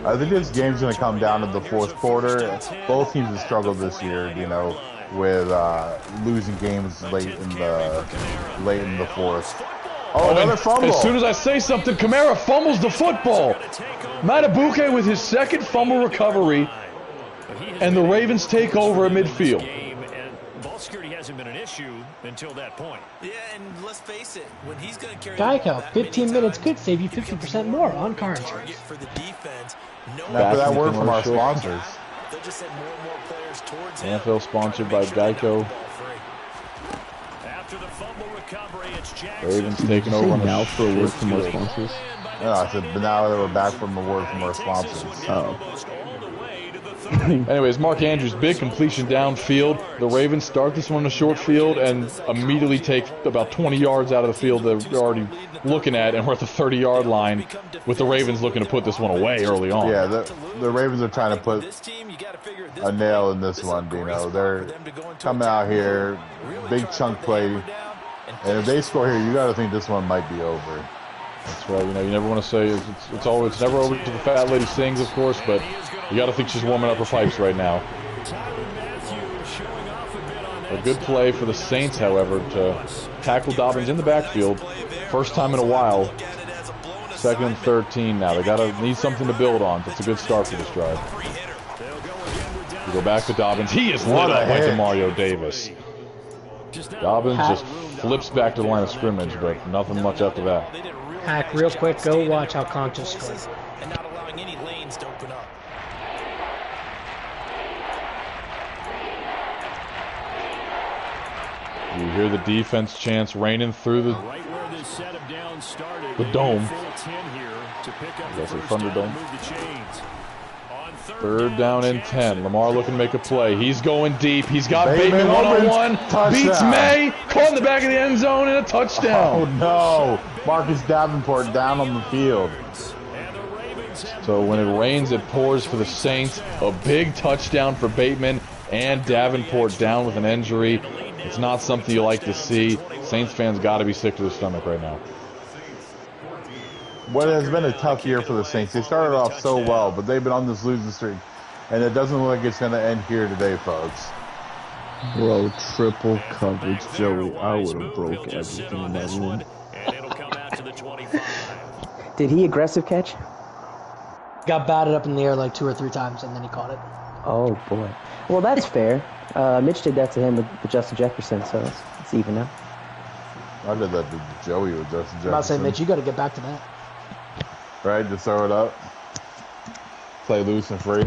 I think this game's going to come down to the fourth quarter. Both teams have struggled this year, you know, with losing games late in the fourth. Oh, another fumble. As soon as I say something, Kamara fumbles the football. Matabuke with his second fumble recovery, and the Ravens take over at midfield. Ball security hasn't been an issue until that point. Yeah, and let's face it, when he's going to carry Geico, 15 minutes could save you 50% more on car insurance. for the defense. After that word from our sponsors. They'll just send more and more players towards him. NFL sponsored by Geico. After the fumble recovery, it's Jackson. Ravens taking over on now the for a word from our sponsors. No, I said, but now that we're back from a word from our sponsors. Oh. Anyways, Mark Andrews, big completion downfield. The Ravens start this one in a short field and immediately take about 20 yards out of the field that they're already looking at, and we're at the 30-yard line with the Ravens looking to put this one away early on. Yeah, the Ravens are trying to put a nail in this one, you know. They're coming out here, big chunk play, and if they score here, you got to think this one might be over. That's right. You know, you never want to say it's never over to the fat lady sings, of course, but you got to think she's warming up her pipes right now. A good play for the Saints, however, to tackle Dobbins in the backfield. First time in a while. 2nd and 13 now. They need something to build on. That's a good start for this drive. We go back to Dobbins. He is lit up like Mario Davis. Dobbins just flips back to the line of scrimmage, but nothing much after that. Hack, real quick, go watch how Conk just scored. And not allowing any lanes to open up. You hear the defense chants raining through the dome. That's a Thunderdome. 3rd down and 10. Lamar looking to make a play. He's going deep. He's got Bateman one-on-one. Beats May. Caught in the back of the end zone and a touchdown. Oh, no. Marcus Davenport down on the field. So when it rains, it pours for the Saints. A big touchdown for Bateman, and Davenport down with an injury. It's not something you like to see. Saints fans got to be sick to their stomach right now. What has been a tough year for the Saints. They started off so well, but they've been on this losing streak, and it doesn't look like it's going to end here today, folks. Bro, triple coverage, Joey. I would have broke everything in that room. Did he aggressive catch? Got batted up in the air like 2 or 3 times, and then he caught it. Oh, boy. Well, that's fair. Mitch did that to him with Justin Jefferson, so it's even now. I did that to Joey with Justin Jefferson. I'm about to say, Mitch, you got to get back to that. Right, just throw it up. Play loose and free.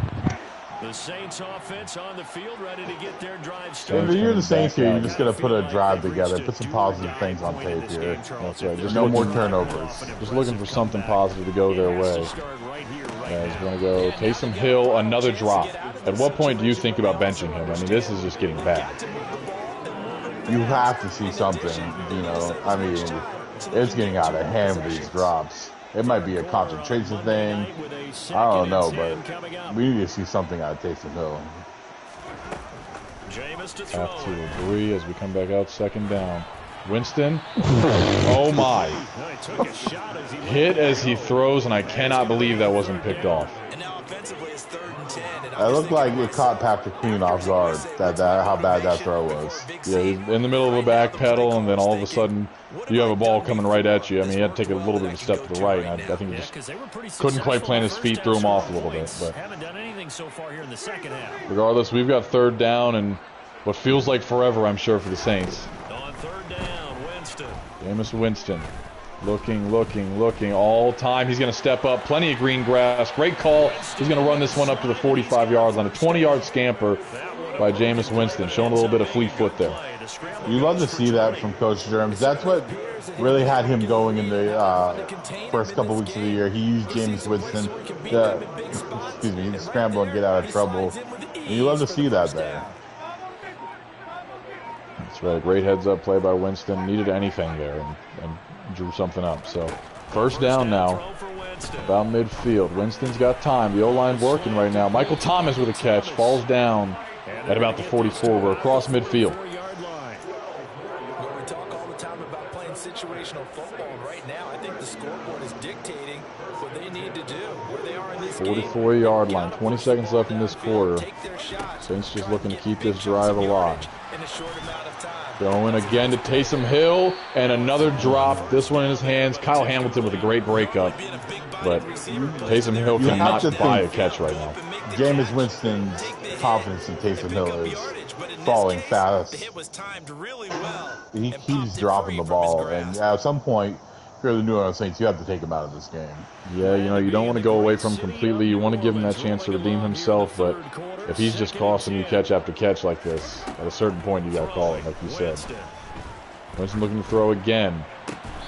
The Saints offense on the field, ready to get their drive started. If you're the Saints here, you're just going to put a drive together. Put some positive things on tape here. That's right. Just no more turnovers. Just looking for something positive to go their way. He's going to go Taysom Hill, another drop. At what point do you think about benching him? I mean, this is just getting bad. You have to see something, you know. I mean, it's getting out of hand with these drops. It might be a concentration thing. I don't know, but we need to see something out of Taysom Hill. Have to agree as we come back out 2nd down. Winston. Oh, my. Hit as he throws, and I cannot believe that wasn't picked off. And now offensively it's 3rd and 10, and It looked like it caught Patrick Queen off guard. How bad that throw was. Yeah, he's in the middle of the back pedal, and then all of a sudden you have a ball coming right at you. I mean, he had to take a little bit of a step to the right. And I think he just couldn't quite plant his feet, threw him off a little bit. But regardless, we've got third down and what feels like forever, I'm sure, for the Saints. On third down, Winston. Jameis Winston. Looking all time. He's going to step up. Plenty of green grass. Great call. He's going to run this one up to the 45-yard line. A 20-yard scamper by Jameis Winston, showing a little bit of fleet foot there. You love to see that from Coach Germs. That's what really had him going in the first couple weeks of the year. He used Jameis Winston to scramble and get out of trouble. And you love to see that there. That's right. Great heads-up play by Winston. Needed anything there and drew something up. So first down now, about midfield. Winston's got time. The O-line working right now. Michael Thomas with a catch, falls down at about the 44. We're across midfield. We talk all the time about playing situational football, and right now I think the scoreboard is dictating what they need to do, where they are in this 44-yard line. 20 seconds left in this quarter. Saints just looking to keep this drive alive. in a short amount of time. Going again to Taysom Hill, and another drop. This one in his hands. Kyle Hamilton with a great breakup, but Taysom Hill cannot buy a catch right now. Jameis Winston's confidence in Taysom Hill is falling fast. He keeps dropping the ball, and at some point, if you're the New Orleans Saints, you have to take him out of this game. Yeah, you know, you don't want to go away from him completely. You want to give him that chance to redeem himself, but if he's just costing you catch after catch like this, at a certain point you got to call it, like you said. Winston looking to throw again.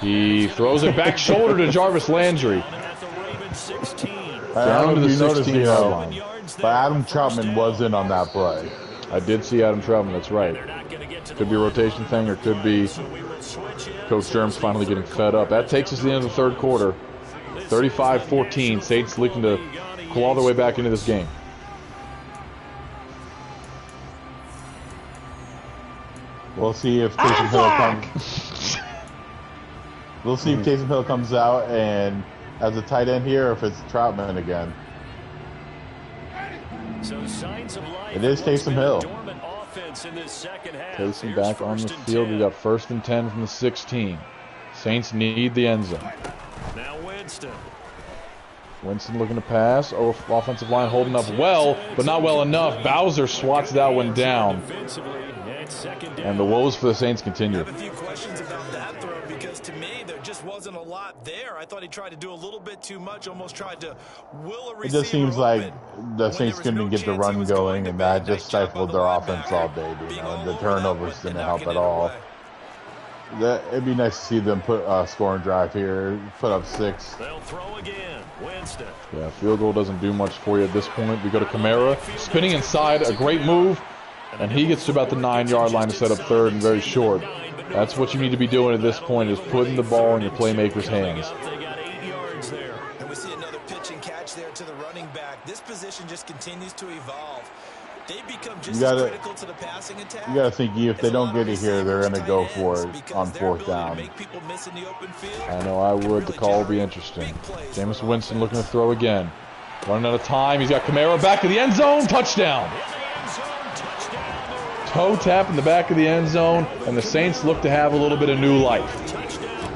He throws it back shoulder to Jarvis Landry. Down to the 16-yard line. But Adam Troutman was in on that play. I did see Adam Troutman, that's right. Could be a rotation thing, or could be Coach Germs finally getting fed up. That takes us to the end of the third quarter. 35-14. Saints looking to claw their way back into this game. We'll see if Taysom Hill comes. We'll see if Taysom Hill comes out and as a tight end here, or if it's Troutman again. It is Taysom Hill. Taysom back on the field. We got 1st and 10 from the 16. Saints need the end zone. Now Winston looking to pass. Oh, offensive line holding up well, but not well enough. Bowser swats that one down. And the woes for the Saints continue. I have a few questions about that throw, because to me there just wasn't a lot there. I thought he tried to do a little bit too much, almost tried to will a receiver. It just seems like the Saints couldn't get the run going, and that just stifled their offense all day. You know, and the turnovers didn't help at all. It'd be nice to see them put a scoring drive here, put up 6. They'll throw again. Winston. Yeah, field goal doesn't do much for you at this point. We go to Kamara, spinning inside, a great move, and he gets to about the 9-yard line to set up third and very short. That's what you need to be doing at this point, is putting the ball in your playmaker's hands. They got 8 yards there. And we see another pitch and catch there to the running back. This position just continues to evolve. They become just as critical to the passing attack. You got to think, if they don't get it here, they're going to go for it on 4th down. I know I would. The call will be interesting. Jameis Winston looking to throw again. Running out of time. He's got Kamara back to the end zone. Touchdown. Toe tap in the back of the end zone, and the Saints look to have a little bit of new life.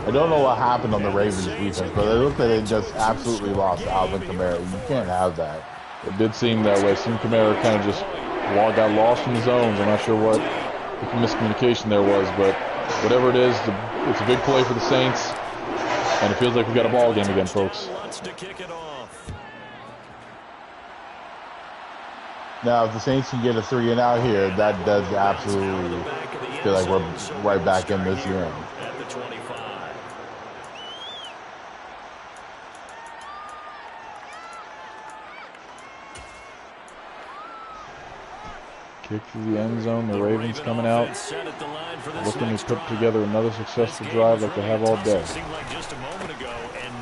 I don't know what happened on the Ravens defense, but it looked like they just absolutely lost Alvin Kamara. You can't have that. It did seem that way. Seemed Kamara kind of just got lost in the zones. I'm not sure what the miscommunication there was, but whatever it is, it's a big play for the Saints, and it feels like we've got a ball game again, folks. Now, if the Saints can get a 3 and out here, that does absolutely feel like we're right back in this game. Kick to the end zone. The Ravens coming out, looking to put together another successful drive like they have all day.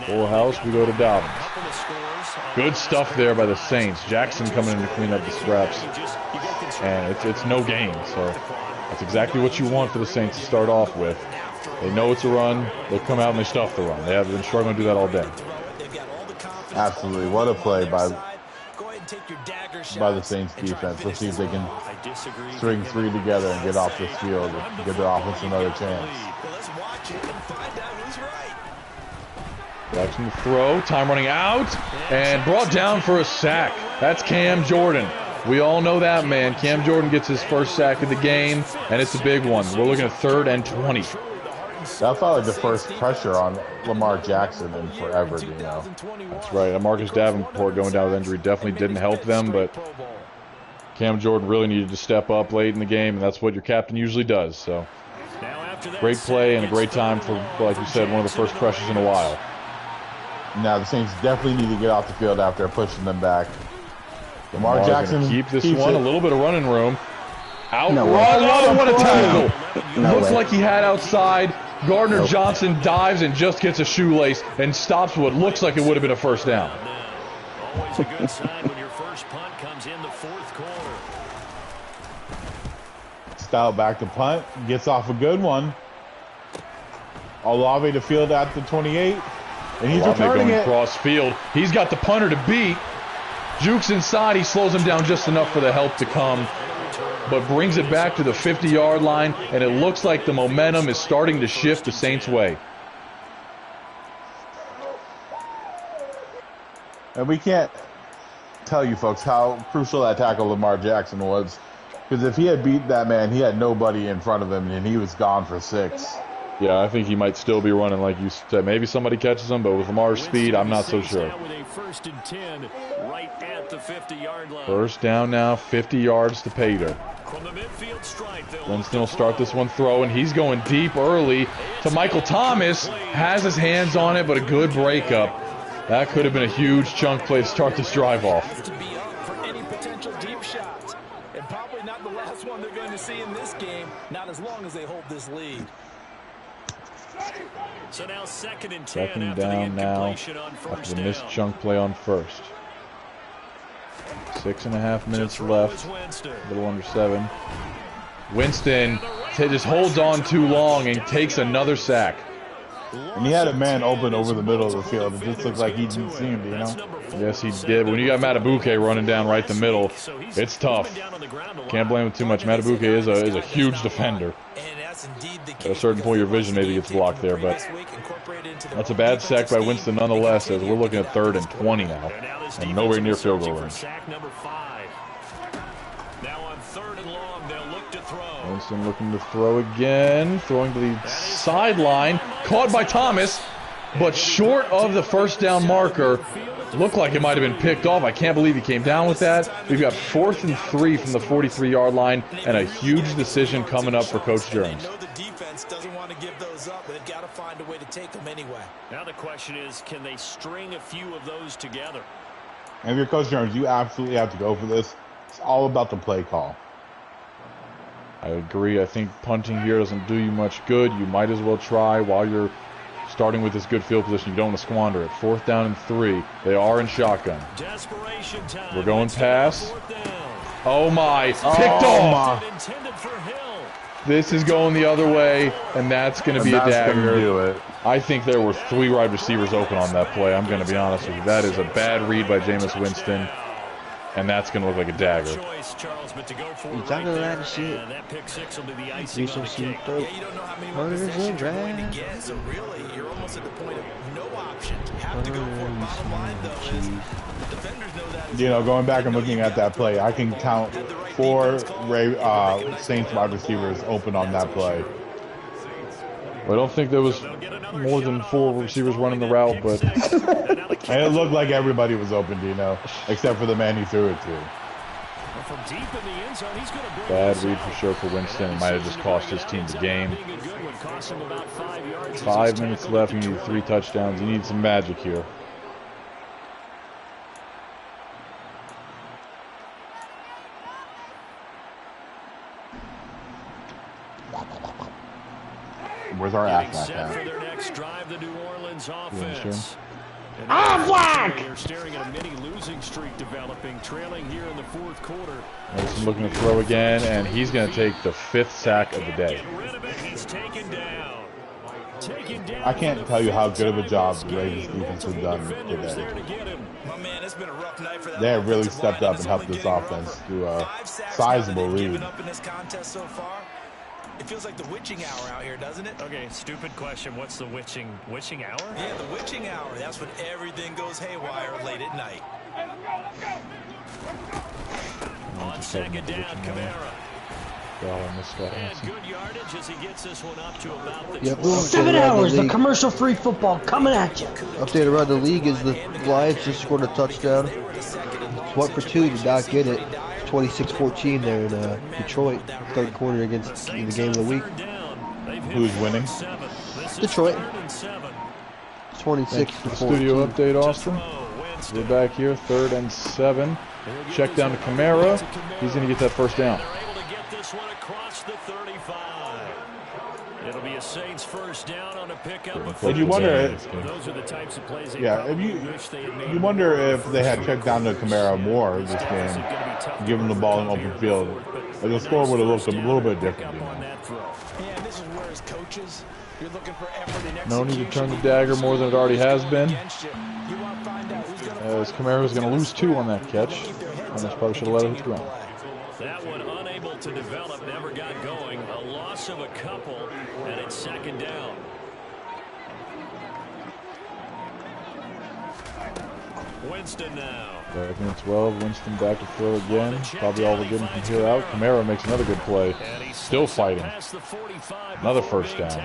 Full house, we go to Dobbins. Good stuff there by the Saints. Jackson coming in to clean up the scraps. And it's no gain, so that's exactly what you want for the Saints to start off with. They know it's a run. They come out and they stuff the run. They have been struggling to do that all day. Absolutely. What a play by... Go ahead and take your daggers by the Saints defense. Let's see if they can string three together and get off this field and give their offense another chance. Let's watch it and find out who's right. Jackson to throw, time running out, and brought down for a sack. That's Cam Jordan. We all know that, man. Cam Jordan gets his first sack of the game, and it's a big one. We're looking at 3rd and 20. That felt like the first pressure on Lamar Jackson in forever, you know. That's right. Marcus Davenport going down with injury definitely didn't help them, but Cam Jordan really needed to step up late in the game, and that's what your captain usually does. So, great play and a great time for, like you said, one of the first pressures in a while. Now the Saints definitely need to get off the field after pushing them back. Lamar Jackson keep this one, a little bit of running room. Out No run, way. oh, what a tackle! No Looks way. like he had outside. Gardner Johnson dives and just gets a shoelace and stops what looks like it would have been a first down. Always a good sign when your first punt comes in the 4th quarter. Stout back to punt, gets off a good one. Olave to field at the 28, and he's returning it. Cross field. He's got the punter to beat. Jukes inside. He slows him down just enough for the help to come, but brings it back to the 50-yard line, and it looks like the momentum is starting to shift the Saints' way. And we can't tell you folks how crucial that tackle Lamar Jackson was, because if he had beat that man, he had nobody in front of him, and he was gone for 6. Yeah, I think he might still be running like you said. Maybe somebody catches him, but with Lamar's speed, I'm not so sure. With a 1st and 10 right at the 50-yard line. First down now, 50 yards to Pater. From the midfield stripe, Winston will start this one throwing. He's going deep early to Michael Thomas. Has his hands on it, but a good breakup. That could have been a huge chunk play to start this drive off. To be up for any potential deep shots. And probably not the last one they're going to see in this game, not as long as they hold this lead. So now 2nd and 10 Second after down the now incompletion on first after the down. missed chunk play on first. 6.5 minutes left. A little under 7. Winston just holds on too long and takes another sack. And he had a man open over the middle of the field. It just looked like he didn't see him, you know? Yes, he did. When you got Matabuke running down right the middle, it's tough. Can't blame him too much. Matabuke is a huge defender. At a certain point, your vision maybe gets blocked there, but that's a bad sack by Winston nonetheless, as we're looking at 3rd and 20 now, and nowhere near field goal range. Now on 3rd and long, they'll look to throw. Winston looking to throw again, throwing to the sideline, caught by Thomas, but short of the first down marker. Looked like it might have been picked off. I can't believe he came down with that. We've got 4th and 3 from the 43-yard line, and a huge decision coming up for Coach Jones. They know the defense doesn't want to give those up, but they've got to find a way to take them anyway. Now the question is, can they string a few of those together? And if you're Coach Jones, you absolutely have to go for this. It's all about the play call. I agree. I think punting here doesn't do you much good. You might as well try while you're starting with this good field position. You don't want to squander it. 4th down and 3. They are in shotgun. We're going pass. Oh my! Picked off. This is going the other way, and that's going to be a dagger. Do it. I think there were 3 wide receivers open on that play. I'm going to be honest with you. That is a bad read by Jameis Winston, and that's going to look like a dagger. You talking a lot of shit. Do some shit. Yeah, you don't know how many more possessions you're going to get, so really, you're almost at the point of no options. You have to go for it. Bottom line, though, is the defenders know that. You know, going back and looking at that play, I can count 4 Saints wide receivers open on that play. Well, I don't think there was more than 4 receivers running the route, but and it looked like everybody was open, you know, except for the man he threw it to. Bad read for sure for Winston. It might have just cost his team the game. 5 minutes left. You need 3 touchdowns. You need some magic here. Where's our Aflac at? For their next drive, the New Orleans offense. Aflac! They're staring at a mini losing streak developing, trailing here in the 4th quarter. Wilson looking to throw again, and he's going to take the 5th sack of the day. Get rid of it. He's taken down. I can't tell you how good of a job the Ravens defense has done today. They have really stepped up and helped this offense through a sizable lead. It feels like the witching hour out here, doesn't it? Okay, stupid question. What's the witching hour? Yeah, the witching hour. That's when everything goes haywire late at night. On second down, Kamara. And good yardage as he gets this one up to about the 7 hours of commercial-free football coming at you. Update around the league is the Lions just scored a touchdown. What for two did not get it. 26-14 there in Detroit, third quarter against in the game of the week. Who's winning? Detroit. 26-14. Studio update, Austin. We're back here, 3rd and 7. Check down to Kamara. He's going to get that first down. It'll be a Saints first down on a pickup. And you wonder if, you wonder if they had checked down to Kamara more this game, given the ball in open field, the score would have looked a little bit different. No need to turn the dagger more than it already has been. As Kamara's going to lose 2 on that catch, and that's probably should have let it hit the ground. That one unable to develop, never got going. A loss of a couple, and it's second down. Winston now. 2nd and 12. Winston back to throw again. Probably all we're getting from here out. Kamara makes another good play. Still fighting. Another first down.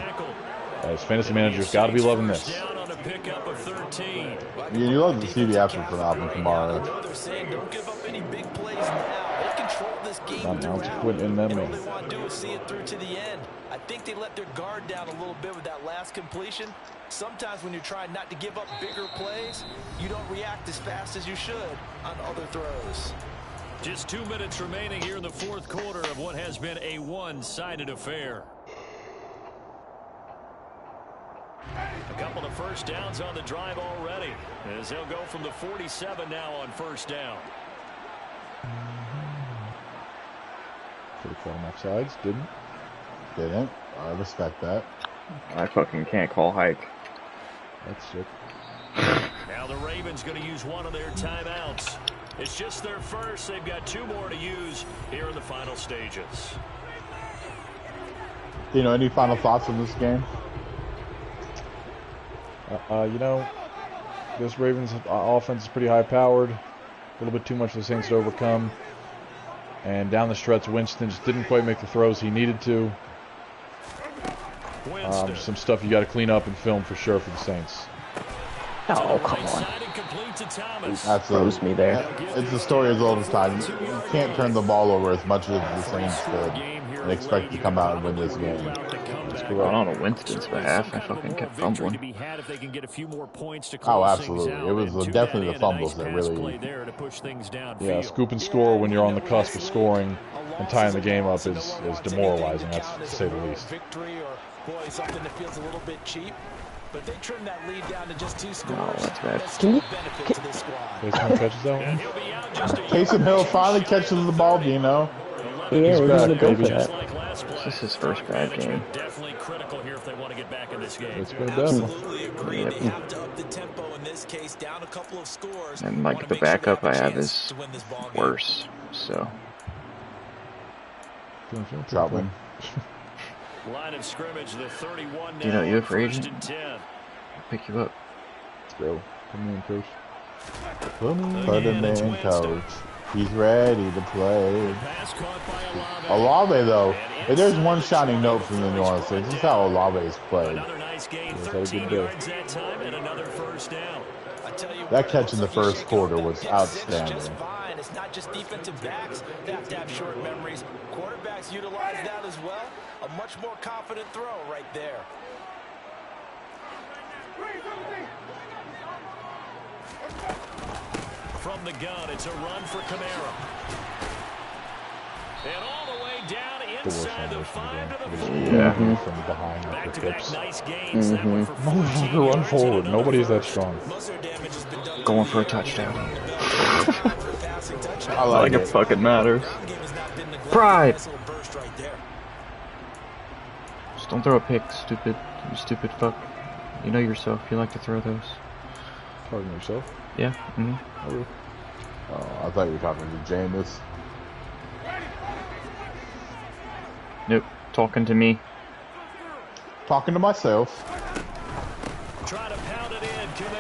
As fantasy managers, got to be loving this. You love to see the effort from Alvin Kamara. Now to quit in that man. I think they let their guard down a little bit with that last completion. Sometimes when you're trying not to give up bigger plays, you don't react as fast as you should on other throws. Just 2 minutes remaining here in the 4th quarter of what has been a one-sided affair. A couple of first downs on the drive already, as they'll go from the 47 now on first down. Could have called him offsides, didn't. I respect that. I fucking can't call hike. That's sick. Now the Ravens going to use one of their timeouts. It's just their first. They've got 2 more to use here in the final stages. You know, any final thoughts on this game? You know, this Ravens offense is pretty high-powered. A little bit too much for the Saints to overcome. And down the stretch, Winston just didn't quite make the throws he needed to. Some stuff you got to clean up and film for sure for the Saints. Oh, come on. Absolutely. Me there. It's the story as old as time. You can't turn the ball over as much as the Saints did and expect to come out and win this game. Going on Winston's behalf, I fucking kept fumbling. Oh, absolutely. It was definitely the fumbles that really... Yeah, scoop and score when you're on the cusp of scoring and tying the game up is demoralizing, that's to say the least. Boy, something that feels a little bit cheap, but they trimmed that lead down to just 2 scores. Oh, that's bad. Benefit to this squad. Taysom catches that one. Taysom Hill finally catches the ball, Dino. Yeah, we're back, going to go baby. for that. This is his first bad game. Definitely critical here if they want to get back in this game. It's been a bad one. Absolutely agree. They have to up the tempo in this case, down a couple of scores. And like the backup I have is worse, so. Troutman. Line of scrimmage, the 31 now. You know, you a free agent? 1st and 10. I'll pick you up. Let's go. Come in, coach. Put him in, coach. He's ready to play. Olave, though, if there's one shining note from the New Orleans Saints, this is how Olave is played. That catch in the first quarter was outstanding. It's not just defensive backs that have to have short memories. Quarterbacks utilize that as well. A much more confident throw right there. From the gun, it's a run for Kamara. And all the way down inside the 5 to the 4. Yeah, from behind with the hips. Nice gains. That one for 14 Run yards. forward. Nobody's that strong. Going for a touchdown. I like it fucking matters. Pride. Don't throw a pick, stupid. You stupid fuck. You know yourself. You like to throw those. Talking to yourself? Yeah. Mm-hmm. Oh, I thought you were talking to Jameis. Nope. Talking to me. Talking to myself. Try to pound it in.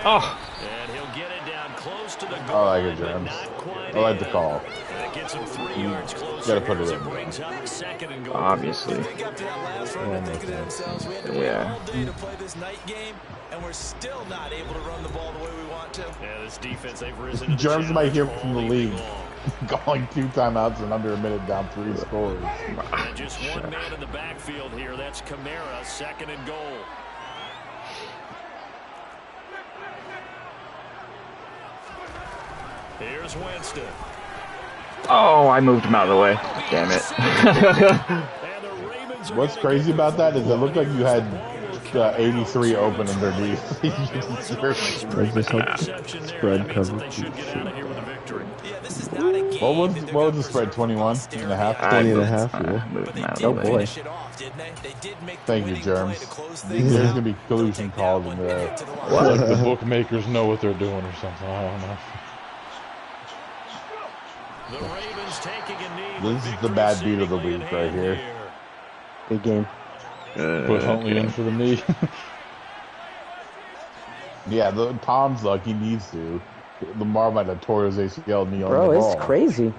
Oh. And he'll get it down close to the goal. I like it, James. I like the call. And it gets him 3 yards closer. Gotta put it in. Brings up 2nd and goal. Obviously. They got to that last run and thinking to themselves, we had to wait all day to play this night game, and we're still not able to run the ball the way we want to. Yeah, this defense, they've risen to the Germs might hear challenge from the all league. evening long. Going 2 timeouts and under a minute down 3 scores. And just one man in the backfield here. That's Kamara, 2nd and goal. Here's Winston. Oh, I moved him out of the way. Damn it. What's crazy about that is it looked like you had 83 open underneath. Spread coverage. What was the spread? 21 and a half? 20 and a half, yeah. Oh boy. Thank you, Germs. There's going to be collusion calls in there. Like the bookmakers know what they're doing or something. I don't know. The Ravens taking a knee. This is the bad beat of the week right here. Good game. Put Huntley in for the knee. Yeah, Tom's luck. He needs to. Lamar might have tore his ACL knee on the Bro, ball. it's crazy.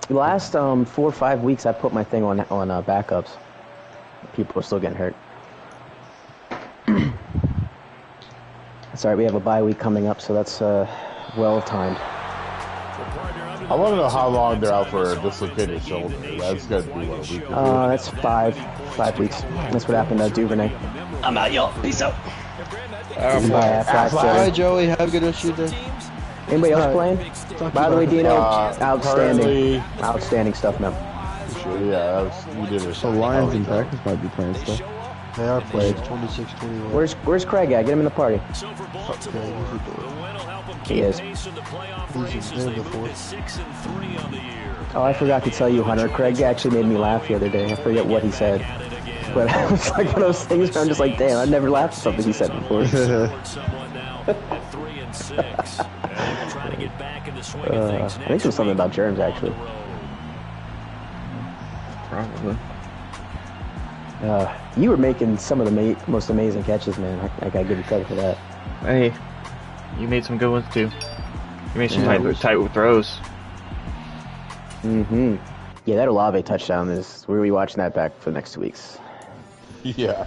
The last 4 or 5 weeks, I put my thing on backups. People are still getting hurt. Sorry, we have a bye week coming up, so that's well timed. I want to know how long they're out for a dislocated shoulder. That's got to be what, a week or 2? That's 5 weeks. That's what happened to Duvernay. I'm out, y'all. Peace out. Bye, Joey. Have a good rest of your day. Anybody else playing? By the way, Dino, outstanding. currently- Outstanding stuff, man. Sure, yeah, you did it. The Lions and Packers might be playing still. They are playing 26-21. Where's Craig at? Get him in the party. So for Baltimore, the win will help them He keep is. pace in the playoff He's race in as they the move fourth. to 6-3 on the year. Oh, I forgot to tell you, Hunter. Craig actually made me laugh the other day. I forget what he said. But it was like one of those things where I'm just like, damn, I've never laughed at something he said before. Somewhat now at 3-6. And they'll try to get back in the swing of things I think it was something about germs, actually. Probably. You were making some of the most amazing catches, man. I gotta give you credit for that. Hey, you made some good ones too. You made some tight throws. Mm-hmm. Yeah, that Olave touchdown is... We're rewatching that back for the next 2 weeks. Yeah,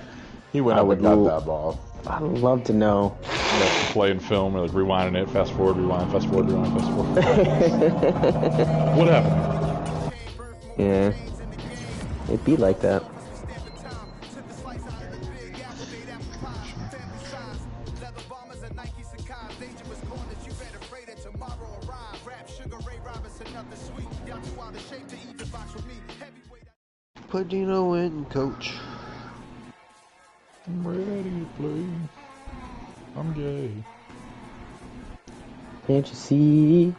he went up and got that ball. I'd love to know. That's playing film, or like rewinding it, fast forward, rewind, fast forward, rewind, fast forward. What happened? Yeah. It'd be like that. Put Dino in, coach. I'm ready to play. I'm gay. Can't you see?